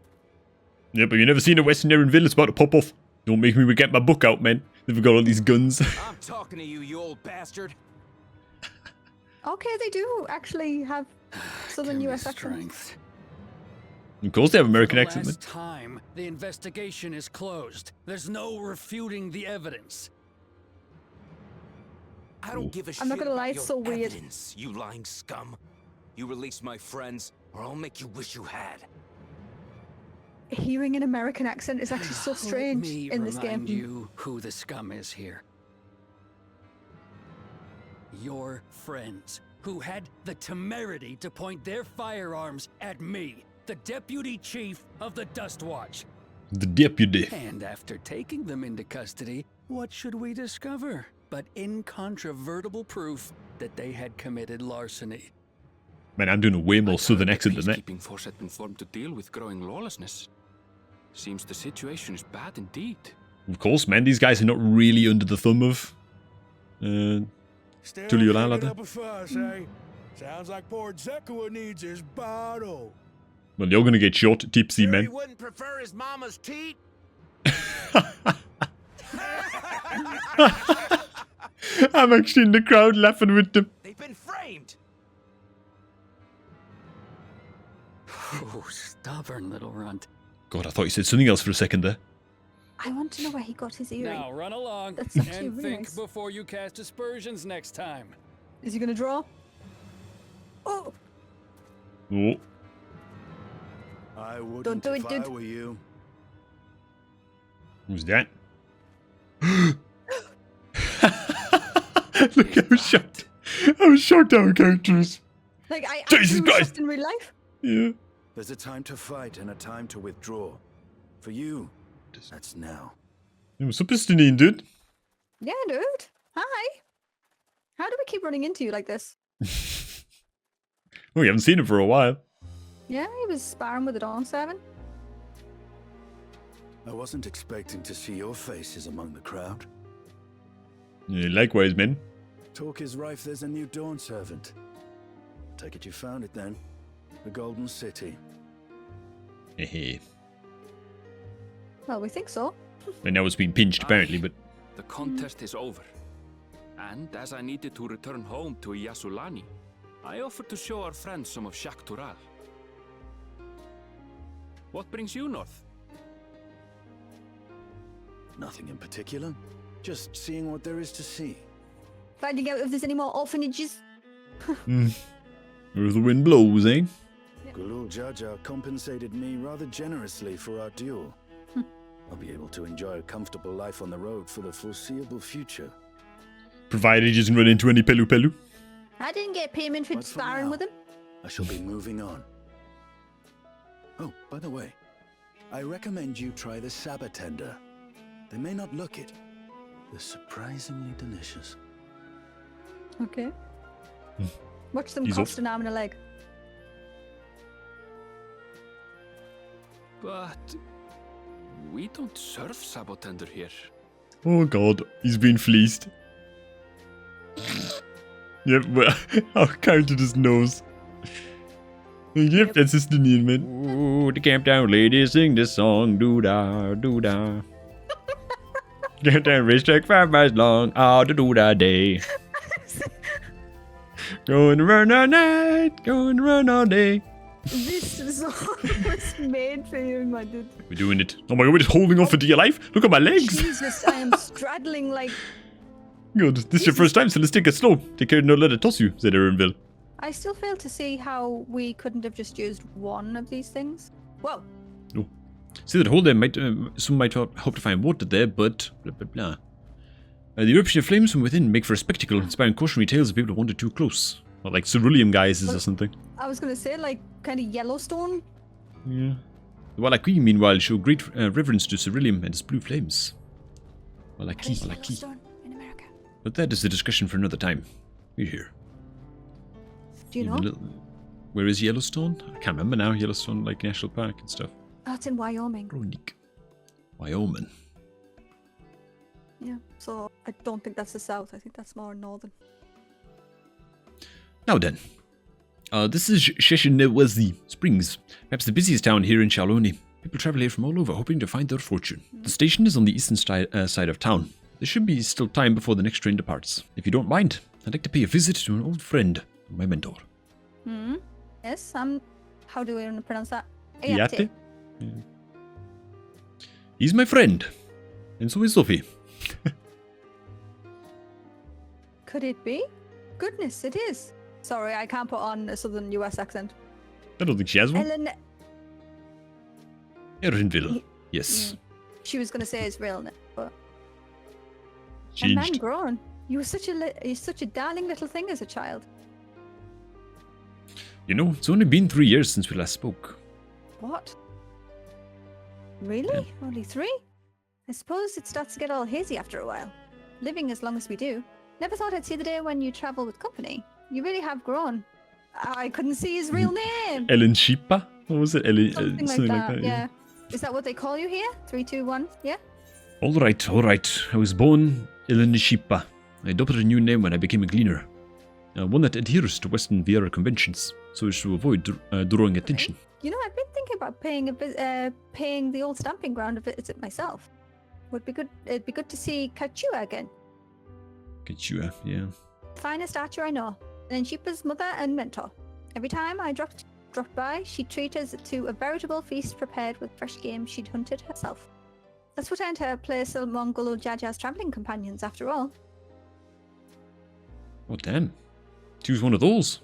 Yeah, but you never seen a Western Erinville, it's about to pop off. Don't make me get my book out, man. They've got all these guns. I'm talking to you, you old bastard. Okay, they do actually have southern US accents. Of course they have American For the accent, man. last time, the investigation is closed. There's no refuting the evidence. I don't give a shit. I'm not gonna lie, about it's your so weird. evidence, you lying scum. You release my friends, or I'll make you wish you had. Hearing an American accent is actually so strange Let me in this remind game. you who the scum is here. Your friends, who had the temerity to point their firearms at me, the deputy chief of the Dust Watch. The deputy. And after taking them into custody, what should we discover but incontrovertible proof that they had committed larceny? Man, I'm doing a way more southern accent than that. Peacekeeping force had been formed to deal with growing lawlessness. Seems the situation is bad indeed. Of course, man, these guys are not really under the thumb of Tuliolala. Up a fuss, eh? Sounds like poor Zekua needs his bottle. Well, you're gonna get shot, tipsy, man. He wouldn't prefer his mama's teat? I'm actually in the crowd laughing with them. They've been framed. Oh, stubborn little runt. God, I thought you said something else for a second there. I want to know where he got his earring. Now run along That's actually and really think nice. before you cast aspersions next time. Is he gonna draw? Oh! Oh. I wouldn't Don't do it, if dude. I were you. Who's that? Look how shocked. How shocked our character is. Like, I Jesus actually was Christ. shocked in real life. Yeah. There's a time to fight and a time to withdraw. For you, that's now. Hey, what's up, Pistonine, dude? Yeah, dude. Hi. How do we keep running into you like this? Oh, we haven't seen him for a while. Yeah, he was sparring with the Dawn 7. I wasn't expecting to see your faces among the crowd. Yeah, likewise, man. Talk is rife, there's a new Dawn servant. Take it you found it then. The Golden City. Hehe. Well, we think so. And now it's been pinched, apparently, but... The contest is over. And as I needed to return home to Shaaloani, I offered to show our friends some of Shaaloani. What brings you north? Nothing in particular. Just seeing what there is to see. Finding out if there's any more orphanages. Where the wind blows, eh? Gulul Jaja compensated me rather generously for our duel. I'll be able to enjoy a comfortable life on the road for the foreseeable future. Provided he doesn't run into any Pelu Pelu. I didn't get payment for But for sparring now, with him. I shall be moving on. Oh, by the way, I recommend you try the Sabatender. They may not look it. They're surprisingly delicious. Okay. Watch them He's cost off. an arm and a leg. But we don't serve Sabotender here. Oh god, he's been fleeced. Yep, well, our character just knows. Yep, that's his Indian, man. Ooh, the camptown ladies sing this song. Doo-da, doo-da. Camptown racetrack 5 miles long. Ah, the doo-da day. Going to run all night. Going to run all day. This song was made for you, my dude. We're doing it. Oh my god, we're just holding on for dear life. Look at my legs. Jesus, I am straddling like... Good. This is your first time, so let's take it slow. Take care and don't let it toss you, said Erinville. I still fail to see how we couldn't have just used one of these things. Whoa. Oh. See that hole there might, some might hope to find water there, but blah blah blah. The eruption of flames from within make for a spectacle, inspiring cautionary tales of people who wander too close. Or like ceruleum geysers or something. I was gonna say, like, kind of Yellowstone. Yeah. The Wallaki, meanwhile, show great reverence to ceruleum and its blue flames. Wallaki. Yellowstone in America. But that is a discussion for another time. We're here. Do you know? Where is Yellowstone? I can't remember now. Yellowstone, like National Park and stuff. Oh, it's in Wyoming. Wyoming. Yeah, so I don't think that's the south. I think that's more northern. Now then. This is Shaaloani Springs, perhaps the busiest town here in Shaaloani. People travel here from all over, hoping to find their fortune. The station is on the eastern side of town. There should be still time before the next train departs. If you don't mind, I'd like to pay a visit to an old friend, my mentor. Yes, how do we pronounce that? Ayate? Yeah. He's my friend, and so is Sophie. Could it be? Goodness, it is. Sorry, I can't put on a southern US accent. I don't think she has one. Ellen... Erinville. Yes. She was going to say his real name, but... Changed. Man grown. You were such a darling little thing as a child. You know, it's only been 3 years since we last spoke. What? Really? Yeah. Only 3? I suppose it starts to get all hazy after a while. Living as long as we do. Never thought I'd see the day when you travel with company. You really have grown. I couldn't see his real name. Ellen Shipa? What was it? Something like that, yeah. Is that what they call you here? 3, 2, 1, yeah? All right. I was born Ellen Shipa. I adopted a new name when I became a gleaner. One that adheres to Western Viera conventions, so as to avoid drawing attention. You know, I've been thinking about paying the old stamping ground a visit myself. It'd be good to see Kachua again. Kachua, yeah. Finest archer I know. And Shipa's mother and mentor. Every time I dropped by, she'd treat us to a veritable feast prepared with fresh game she'd hunted herself. That's what earned her a place among Gulu Jaja's travelling companions, after all. Oh, damn. She was one of those.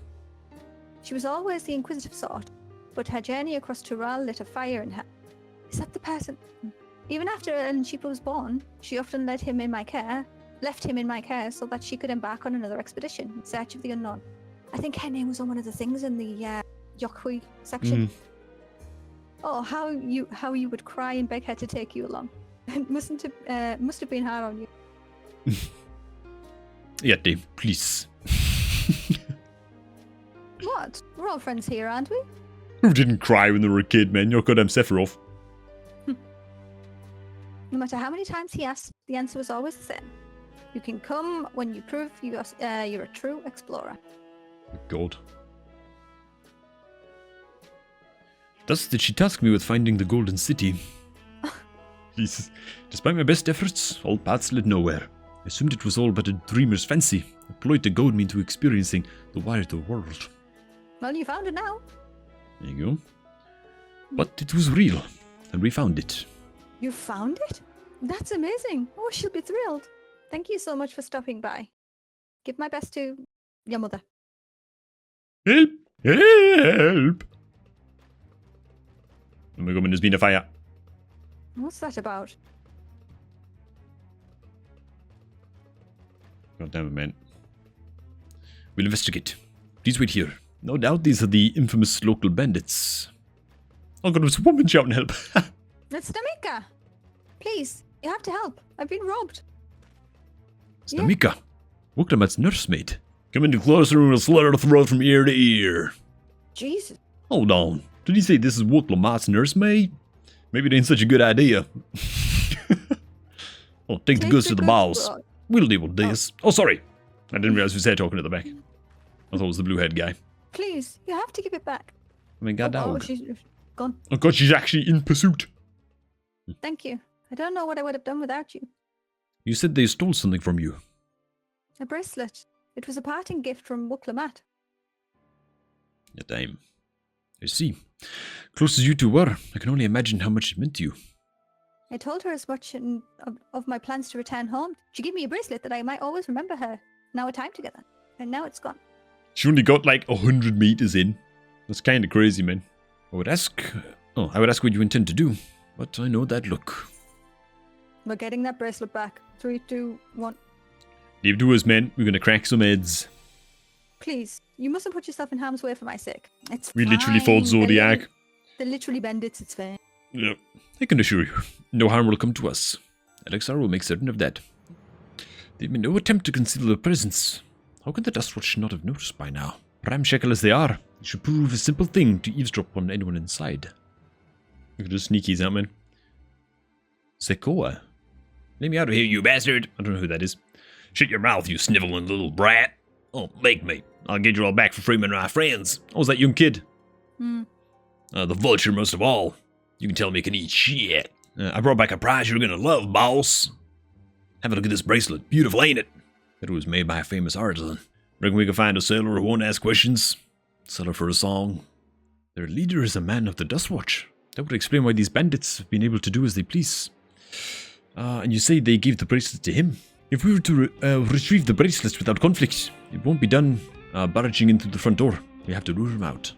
She was always the inquisitive sort, but her journey across Tural lit a fire in her. Is that the person? Even after Ellen Shipa was born, she often left him in my care so that she could embark on another expedition in search of the unknown. I think her name was on one of the things in the Yokhui section. Oh, how you would cry and beg her to take you along. It must have been hard on you. Yate, please. What? We're all friends here, aren't we? Who didn't cry when they were a kid, man? You're goddamn Sephiroth. No matter how many times he asked, the answer was always the same. You can come when you prove you're a true explorer. God. Thus did she task me with finding the Golden City. Jesus. Despite my best efforts, all paths led nowhere. I assumed it was all but a dreamer's fancy, a ploy to goad me into experiencing the wider world. Well, you found it now. There you go. But it was real, and we found it. You found it? That's amazing. Oh, she'll be thrilled. Thank you so much for stopping by. Give my best to your mother. Help! Help! Oh my god, there's been a fire. What's that about? God damn it, man. We'll investigate. Please wait here. No doubt these are the infamous local bandits. Oh god, it was a woman shouting help. It's Stamika. Please, you have to help. I've been robbed. Stamika, Woklamat's nursemaid. Come into closer and we'll slit her throat from ear to ear. Jesus. Hold on. Did he say this is Woklamat's nursemaid? Maybe it ain't such a good idea. Oh, take the goods to the boss. We'll deal with this. Oh, sorry. I didn't realize we said talking at the back. I thought it was the blue head guy. Please, you have to give it back. I mean, god dog. She's gone. Oh god, she's actually in pursuit. Thank you. I don't know what I would have done without you. You said they stole something from you. A bracelet. It was a parting gift from Woklamat. Yeah, damn. I see. Close as you two were, I can only imagine how much it meant to you. I told her as much of my plans to return home. She gave me a bracelet that I might always remember her and our time together. And now it's gone. She only got like 100 meters in. That's kind of crazy, man. I would ask what you intend to do, But I know that look. We're getting that bracelet back. 3, 2, 1. Leave it to us, man. We're gonna crack some heads. Please, you mustn't put yourself in harm's way for my sake. It's We fine. literally fought Zodiac. They're literally bandits, it's fine. Yep. I can assure you, no harm will come to us. Alexar will make certain of that. They made no attempt to conceal their presence. How could the Dustwatch not have noticed by now? Ramshackle as they are, it should prove a simple thing to eavesdrop on anyone inside. Look at those sneakies out, man. Sekoa. Let me out of here, you bastard! I don't know who that is. Shut your mouth, you sniveling little brat. Oh, make me. I'll get you all back for freeing my friends. Oh, was that young kid? The vulture most of all. You can tell me you can eat shit. I brought back a prize you're gonna love, boss. Have a look at this bracelet. Beautiful, ain't it? It was made by a famous artisan. Reckon we can find a sailor who won't ask questions? Seller for a song. Their leader is a man of the Dustwatch. That would explain why these bandits have been able to do as they please. And you say they gave the bracelet to him? If we were to retrieve the bracelets without conflict, it won't be done barraging into the front door. We have to lure him out.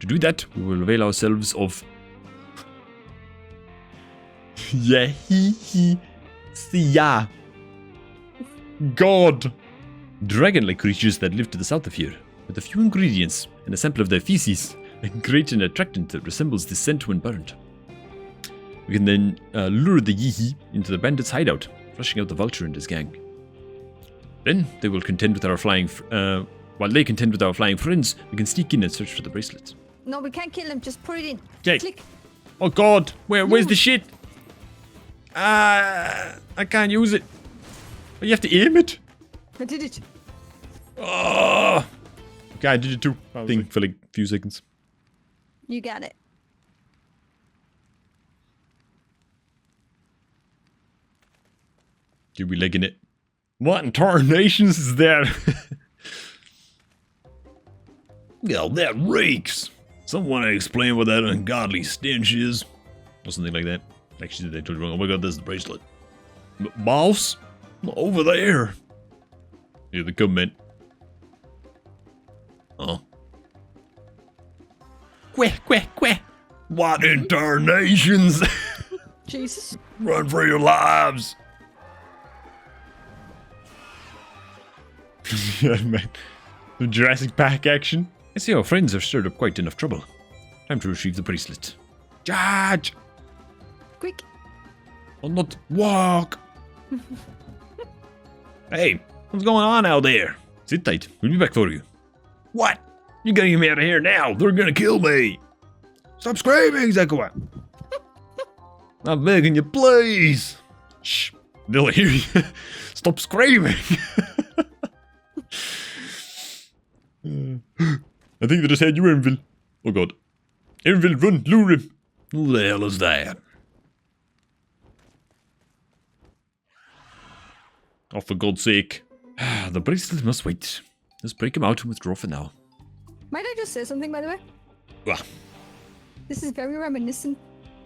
To do that, we will avail ourselves of... yeah. God. Dragon-like creatures that live to the south of here. With a few ingredients and a sample of their feces, and create an attractant that resembles the scent when burned. We can then lure the Yihi into the bandits' hideout, flushing out the vulture and his gang. Then they will contend with our flying... while they contend with our flying friends, we can sneak in and search for the bracelet. No, we can't kill him. Just put it in. Okay. Click. Oh God, where's the shit? I can't use it. You have to aim it. I did it. Oh. Okay, I did it too. Thing for like a few seconds. You got it. Dude, we legging it. What in tarnations is that? Well, that reeks. Someone explain what that ungodly stench is. Or something like that. Actually, they told you wrong. Oh my God, there's the bracelet. Boss? Over there. Here they come, man. Oh. Queh. What in tarnations? Jesus. Run for your lives. Yeah, man. The Jurassic Park action. I see our friends have stirred up quite enough trouble. Time to retrieve the bracelet. Charge! Quick. I'll not walk. Hey, what's going on out there? Sit tight. We'll be back for you. What? You gotta get me out of here now. They're gonna kill me. Stop screaming, Zekua. I'm begging you, please. Shh. They'll hear you. Stop screaming. I think they just had you, Erinville. Oh God. Erinville, run, lure him. Who the hell is that? Oh, for God's sake. The bracelet must wait. Let's break him out and withdraw for now. Might I just say something, by the way? What? This is very reminiscent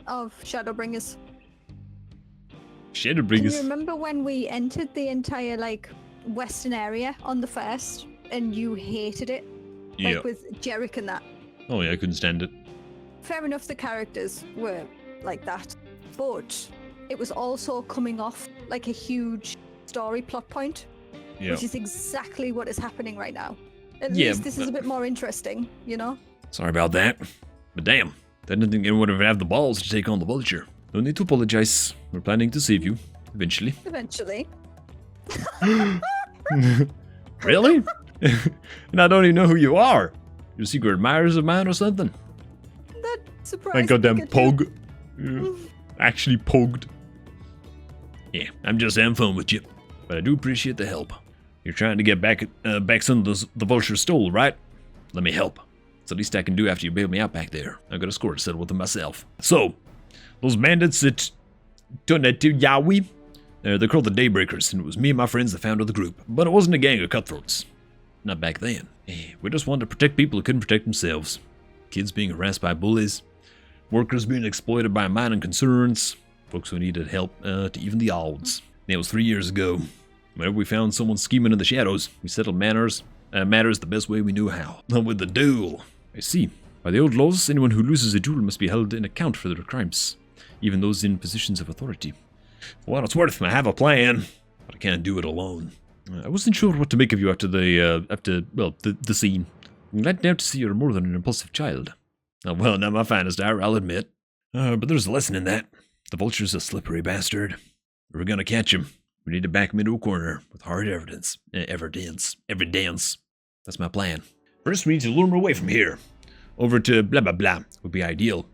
of Shadowbringers. Shadowbringers? Can you remember when we entered the entire, like, western area on the first, and you hated it? Yeah. Like with Jerick and that. Oh yeah, I couldn't stand it. Fair enough, the characters were like that. But it was also coming off like a huge story plot point. Yeah. Which is exactly what is happening right now. At Yeah, least this is a bit more interesting, you know? Sorry about that. But damn, I didn't think anyone would have the balls to take on the vulture. No need to apologize. We're planning to save you. Eventually. Eventually. Really? And I don't even know who you are. You're secret admirers of mine or something? That surprised Thank goddamn me. pug. Yeah. Actually pugged. Yeah, I'm just having fun with you. But I do appreciate the help. You're trying to get back some of the vulture stole, right? Let me help. It's the least I can do after you bailed me out back there. I've got a score to settle with them myself. So, those bandits that turned that to Yahweh, they're called the Daybreakers, and it was me and my friends that founded the group. But it wasn't a gang of cutthroats. Not back then. We just wanted to protect people who couldn't protect themselves. Kids being harassed by bullies, workers being exploited by mining concerns, folks who needed help to even the odds. That was 3 years ago. Whenever we found someone scheming in the shadows, we settled matters the best way we knew how. Not with the duel. I see. By the old laws, anyone who loses a duel must be held in account for their crimes. even those in positions of authority. For what it's worth, I have a plan, but I can't do it alone. I wasn't sure what to make of you after the scene. I'm glad now to see you're more than an impulsive child. Oh, well, not my finest hour, I'll admit. But there's a lesson in that. The vulture's a slippery bastard. If we're gonna catch him, we need to back him into a corner with hard evidence. Evidence. That's my plan. First, we need to lure him away from here. Over to blah blah blah would be ideal.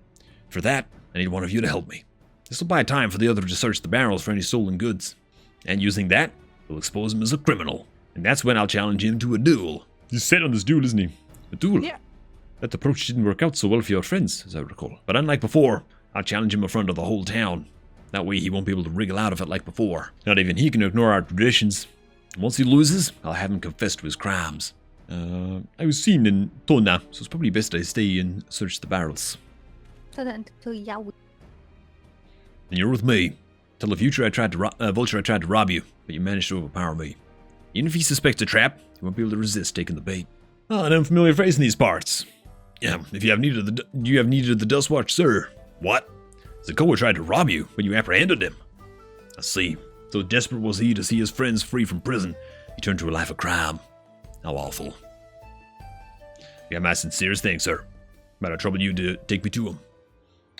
For that, I need one of you to help me. This will buy time for the other to search the barrels for any stolen goods. And using that, we'll expose him as a criminal. And that's when I'll challenge him to a duel. He's set on this duel, isn't he? A duel? Yeah. That approach didn't work out so well for your friends, as I recall. But unlike before, I'll challenge him in front of the whole town. That way he won't be able to wriggle out of it like before. Not even he can ignore our traditions. And once he loses, I'll have him confess to his crimes. I was seen in Tona, so it's probably best I stay and search the barrels. And you're with me. Tell the Vulture I tried to rob you, but you managed to overpower me. Even if he suspects a trap, he won't be able to resist taking the bait. Ah, an unfamiliar phrase in these parts. Yeah, if you have need of the Dust Watch, sir. What? Zakoa tried to rob you when you apprehended him. I see. So desperate was he to see his friends free from prison, he turned to a life of crime. How awful. You have my sincerest thanks, sir. But I trouble you to take me to him.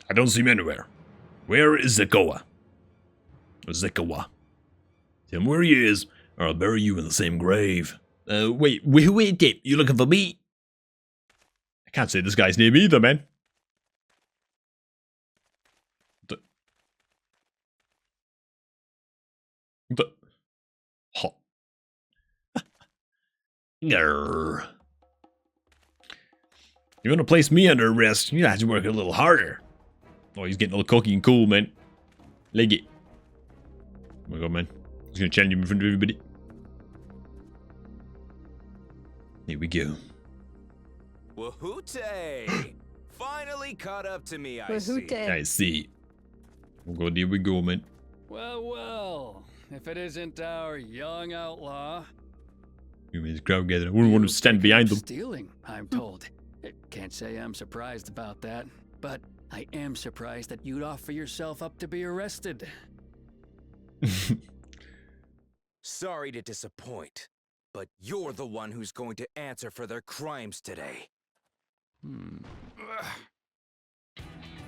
I don't see him anywhere. Where is Zakoa? Zakoa. Tell him where he is, or I'll bury you in the same grave. Wait, you looking for me? I can't say this guy's name either, man. Grr. You want to place me under arrest, you have to work a little harder. Oh, he's getting all cocky and cool, man. Leg it. Oh my god, man. He's gonna challenge him in front of everybody. Here we go. Wahoote! Finally caught up to me, I see. I see. Oh god, here we go, man. Well, well. If it isn't our young outlaw. You mean crowd gathering. I wouldn't want to stand behind them. Stealing, I'm told. Can't say I'm surprised about that, but I am surprised that you'd offer yourself up to be arrested. Sorry to disappoint, but you're the one who's going to answer for their crimes today.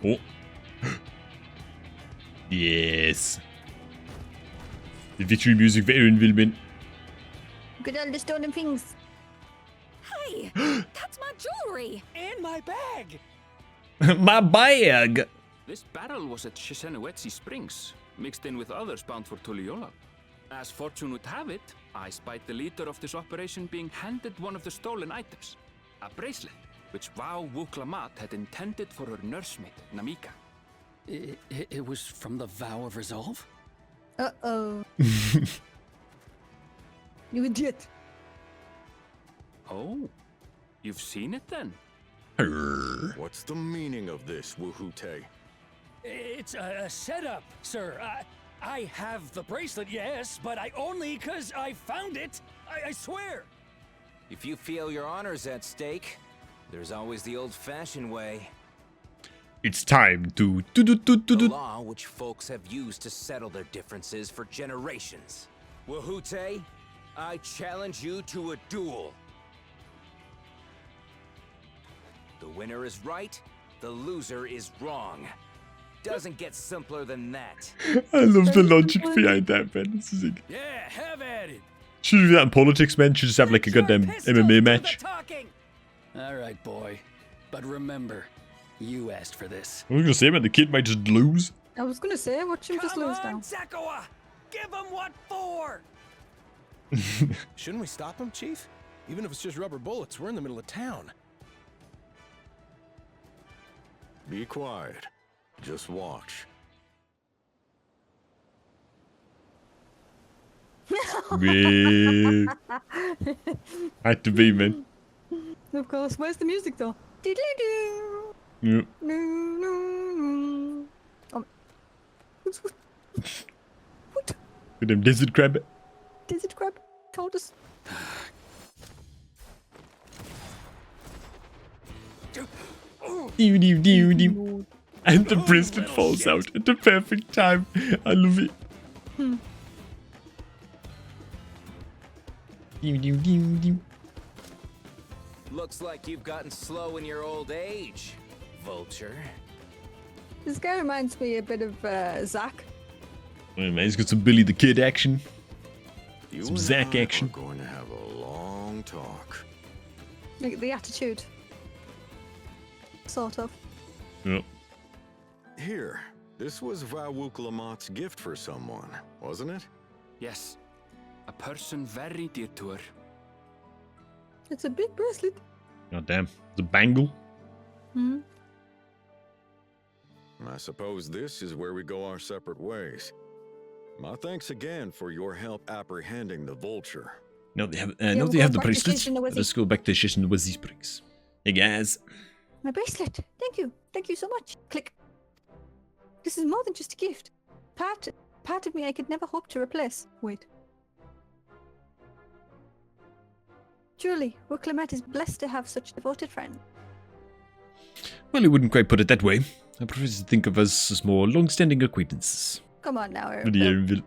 Oh. Yes. The victory music for Aaron Vilman. Good old the stolen things. Hey, that's my jewelry and my bag. My bag. This barrel was at Shisenuetsi Springs, mixed in with others bound for Tuliyola. As fortune would have it, I spied the leader of this operation being handed one of the stolen items, a bracelet, which Wow Wook Lamat had intended for her nursemaid, Namika. It was from the Vow of Resolve? Uh-oh. You idiot. Oh, you've seen it then? What's the meaning of this, Wahoote? It's a setup, sir. I have the bracelet, yes, but I only 'cause I found it. I swear. If you feel your honor's at stake, there's always the old-fashioned way. It's time to The law which folks have used to settle their differences for generations. Wahoote, I challenge you to a duel. The winner is right, the loser is wrong. Doesn't get simpler than that. I love the logic behind that, man. This is like... Yeah, have at it. Should do that in politics, man. Should just have like a goddamn MMA match. All right, boy. But remember, you asked for this. I was gonna say, man, the kid might just lose. I was gonna say, watch him just lose now. Zakoa! Give him what for? Shouldn't we stop him, Chief? Even if it's just rubber bullets, we're in the middle of town. Be quiet. Just watch. Yeah. Had to be, man. Of course. Where's the music though? Doodly-doo. Yep. Oh. What? With them desert crab. Desert crab told us. And the bracelet falls out at the perfect time. I love it. Looks like you've gotten slow in your old age, vulture. This guy reminds me a bit of Zach. Well, man, he's got some Billy the Kid action. You Some and Zack I action. are going to have a long talk. Like the attitude. Sort of. Yep. Here, this was Vawuk Lamat's gift for someone, wasn't it? Yes, a person very dear to her. It's a big bracelet. God damn. The bangle. Hmm. I suppose this is where we go our separate ways. My thanks again for your help apprehending the vulture. Now they have, we'll the go back to bracelet. Shishin the Wizzy. Let's go back to Shishin the Wizzy Springs. Hey guys. My bracelet. Thank you. Thank you so much. Click. This is more than just a gift. Part of me I could never hope to replace. Wait. Truly, Wuklemet is blessed to have such devoted friends. Well, I wouldn't quite put it that way. I prefer to think of us as more long-standing acquaintances. Come on now, With the Ereville. Ereville.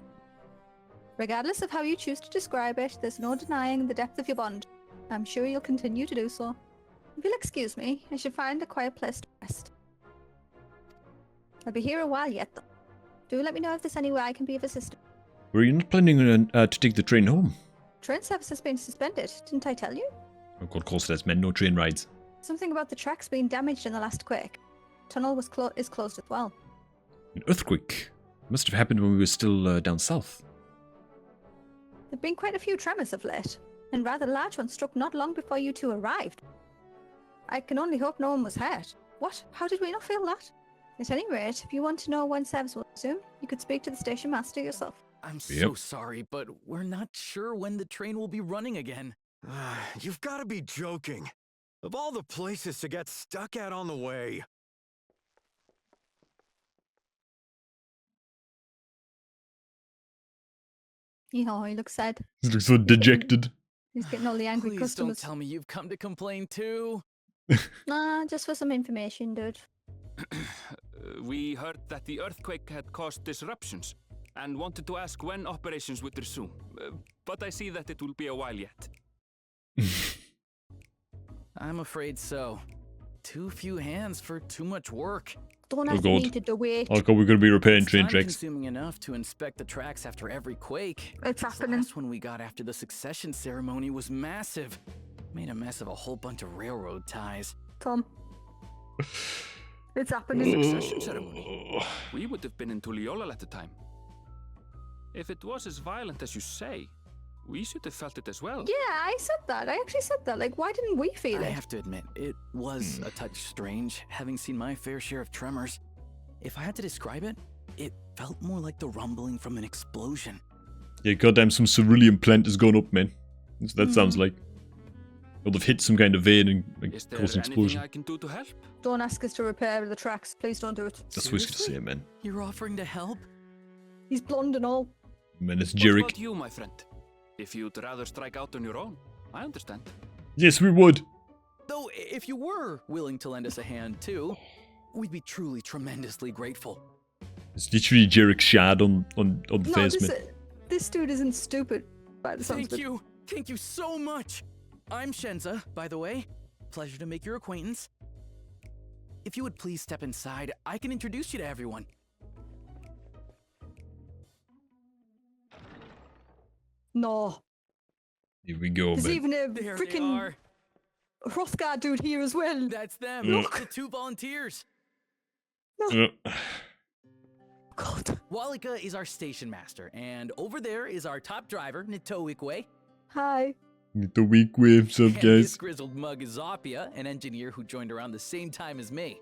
Regardless of how you choose to describe it, there's no denying the depth of your bond. I'm sure you'll continue to do so. If you'll excuse me, I should find a quiet place to rest. I'll be here a while yet, though. Do let me know if there's any way I can be of assistance. Were you not planning on, to take the train home? Train service has been suspended, didn't I tell you? Oh god, of course it has, man. No train rides. Something about the tracks being damaged in the last quake. Tunnel is closed as well. An earthquake. Must have happened when we were still down south. There've been quite a few tremors of late, and rather large ones struck not long before you two arrived. I can only hope no one was hurt. What? How did we not feel that? At any rate, if you want to know when service will resume, you could speak to the station master yourself. I'm so sorry, but we're not sure when the train will be running again. You've got to be joking. Of all the places to get stuck at on the way. Oh, he looks sad. He looks so dejected. He's getting all the angry Please customers. don't tell me you've come to complain too. Nah, just for some information, dude. We heard that the earthquake had caused disruptions and wanted to ask when operations would resume. But I see that it will be a while yet. I'm afraid so. Too few hands for too much work. Don't Oh ask god. me to do it. Oh god, we're gonna be repairing It's train time tracks. consuming enough to inspect the tracks after every quake. It's This happening. last one we got after the succession ceremony was massive. Made a mess of a whole bunch of railroad ties. Tom. It's happening. Succession ceremony. We would have been in Tuliolal at the time. If it was as violent as you say, we should have felt it as well. Yeah, I said that. I actually said that. Like, why didn't we feel I it? have to admit, it was a touch strange, having seen my fair share of tremors. If I had to describe it, it felt more like the rumbling from an explosion. Yeah, goddamn, some cerulean plant has gone up, man. That's what that sounds like. Or they've hit some kind of vein and like, Is there caused an anything explosion. I can do to help? Don't ask us to repair the tracks. Please don't do it. That's what I was gonna say, man. You're offering to help? He's blonde and all. Man, it's What Jarek. about you, my friend? If you'd rather strike out on your own, I understand. Yes, we would. Though, if you were willing to lend us a hand too, we'd be truly tremendously grateful. It's literally Jarek shad on the No, face, man. this dude isn't stupid. By the sounds of Thank it. you. Thank you so much. I'm Shenza, by the way. Pleasure to make your acquaintance. If you would please step inside, I can introduce you to everyone. No. Here we go, There's man. even a There they freaking are. Hrothgar dude here as well. That's them. Look. The two volunteers. God. Walika is our station master, and over there is our top driver, Nitowikwe. Hi. The weak way, what's up, And this guys? grizzled mug is Zopia, an engineer who joined around the same time as me.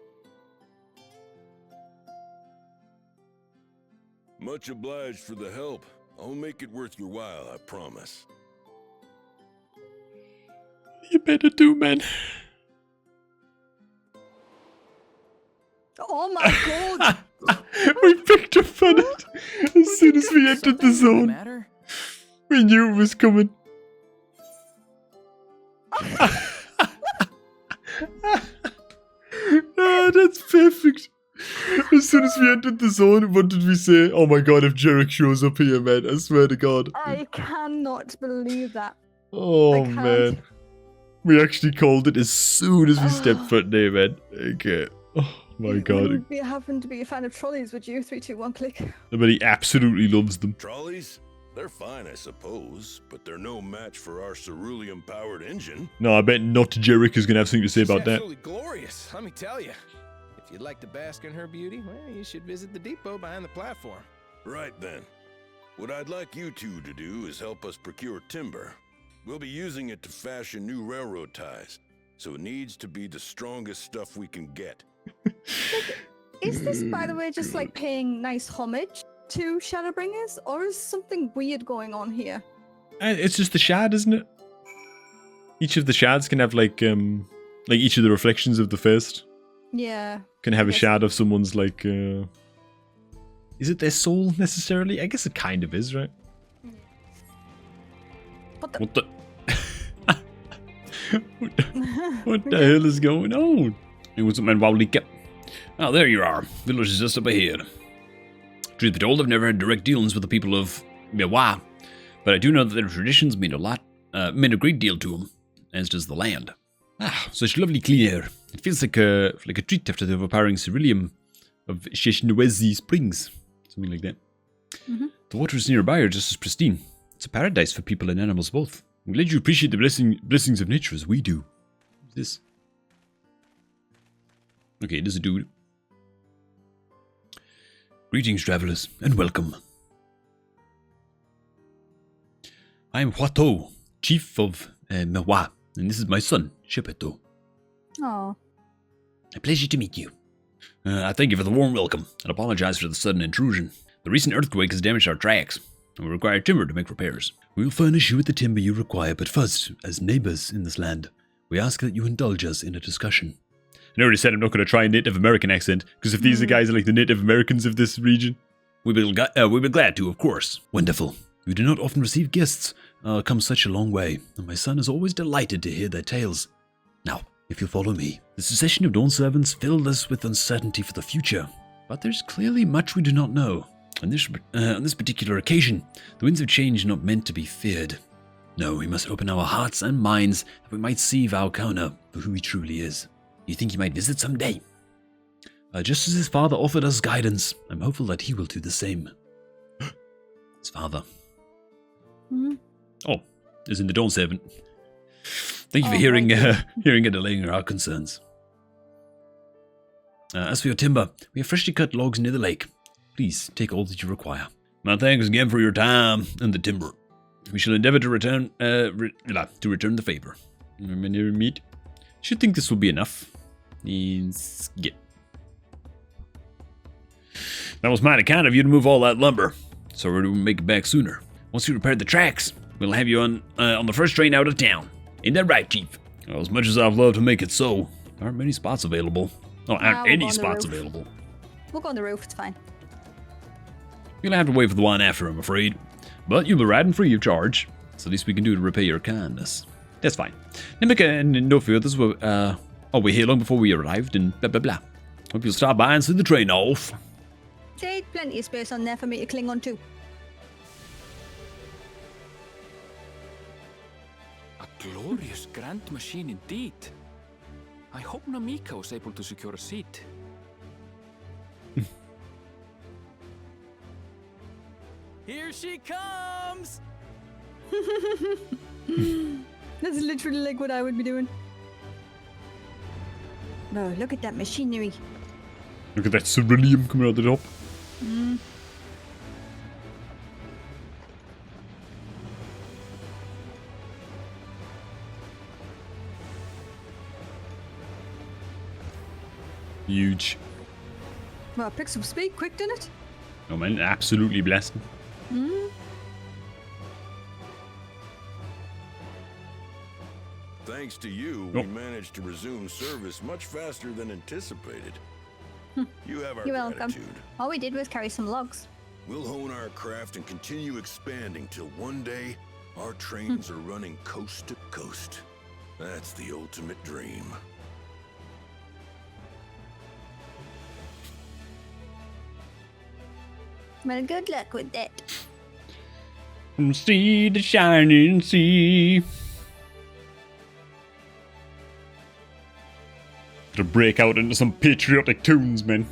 Much obliged for the help. I'll make it worth your while, I promise. You better do, man. Oh my god. We picked up on it as soon as we entered the zone. Matter? We knew it was coming. Oh, that's perfect. As soon as we entered the zone, what did we say? Oh my god, if Jarek shows up here, man, I swear to god. I cannot believe that. Oh, can't. man. We actually called it as soon as we stepped foot there, man. Okay. Oh my god. Wouldn't be happen to be a fan of trolleys, would you? 3, 2, 1, click. But he absolutely loves them. Trolleys? They're fine, I suppose, but they're no match for our cerulean-powered engine. No, I bet not Jarek is going to have something to say about that. Absolutely glorious, let me tell you. If you'd like to bask in her beauty, well, you should visit the depot behind the platform. Right then. What I'd like you two to do is help us procure timber. We'll be using it to fashion new railroad ties, so it needs to be the strongest stuff we can get. Is this, by the way, just like paying nice homage to Shadowbringers, or is something weird going on here? It's just the shad, isn't it? Each of the shads can have like each of the reflections of the first Yeah. can have a shad of someone's like. Is it their soul necessarily? I guess it kind of is, right? What the? What the hell is going on? Hey, what's up, man? Wowlika. Oh, there you are. Village is just up ahead. Truth be told, I've never had direct dealings with the people of Miwa, but I do know that their traditions mean a great deal to them, as does the land. Ah, such lovely clean air. It feels like a treat after the overpowering ceruleum of Sheshnwezi Springs. Something like that. Mm-hmm. The waters nearby are just as pristine. It's a paradise for people and animals both. I'm glad you appreciate the blessings of nature as we do. What's this? Okay, there's a dude. Greetings, travelers, and welcome. I am Huato, chief of Mewa, and this is my son, Shepeto. Oh. A pleasure to meet you. I thank you for the warm welcome, and apologize for the sudden intrusion. The recent earthquake has damaged our tracks, and we require timber to make repairs. We'll furnish you with the timber you require, but first, as neighbors in this land, we ask that you indulge us in a discussion. I already said I'm not going to try a Native American accent, because if these are guys are like the Native Americans of this region. We'd be glad to, of course. Wonderful. We do not often receive guests come such a long way, and my son is always delighted to hear their tales. Now, if you'll follow me, the secession of Dawn Servants filled us with uncertainty for the future, but there's clearly much we do not know. On this particular occasion, the winds of change are not meant to be feared. No, we must open our hearts and minds that we might see Valkona for who he truly is. You think he might visit someday? Just as his father offered us guidance, I'm hopeful that he will do the same. His father. Mm-hmm. Oh, is in the Dawn Servant. Thank you for hearing and allaying our concerns. As for your timber, we have freshly cut logs near the lake. Please take all that you require. My thanks again for your time and the timber. We shall endeavor to return the favor. Meat. Should think this will be enough. Yeah. That was mighty kind of you to move all that lumber, so we're to make it back sooner. Once we repair the tracks, we'll have you on the first train out of town. Ain't that right, Chief? Well, as much as I'd love to make it so, there aren't many spots available. We'll any spots available. We'll go on the roof, it's fine. You'll have to wait for the one after, I'm afraid. But you'll be riding free of charge. It's the least we can do to repay your kindness. That's fine. Nimika and no fears were here long before we arrived and blah blah blah. Hope you'll stop by and see the train off. There's plenty of space on there for me to cling on to. A glorious grand machine indeed. I hope Namika was able to secure a seat. Here she comes! That's literally like what I would be doing. Oh, look at that machinery. Look at that ceruleum coming out the top. Mm. Huge. Well, pick some speed quick, didn't it? Oh man, absolutely blasting. Mm. Thanks to you, we managed to resume service much faster than anticipated. You have our You're welcome. gratitude. All we did was carry some logs. We'll hone our craft and continue expanding till one day our trains are running coast to coast. That's the ultimate dream. Well, good luck with that. From sea to shining sea. To break out into some patriotic tunes, man.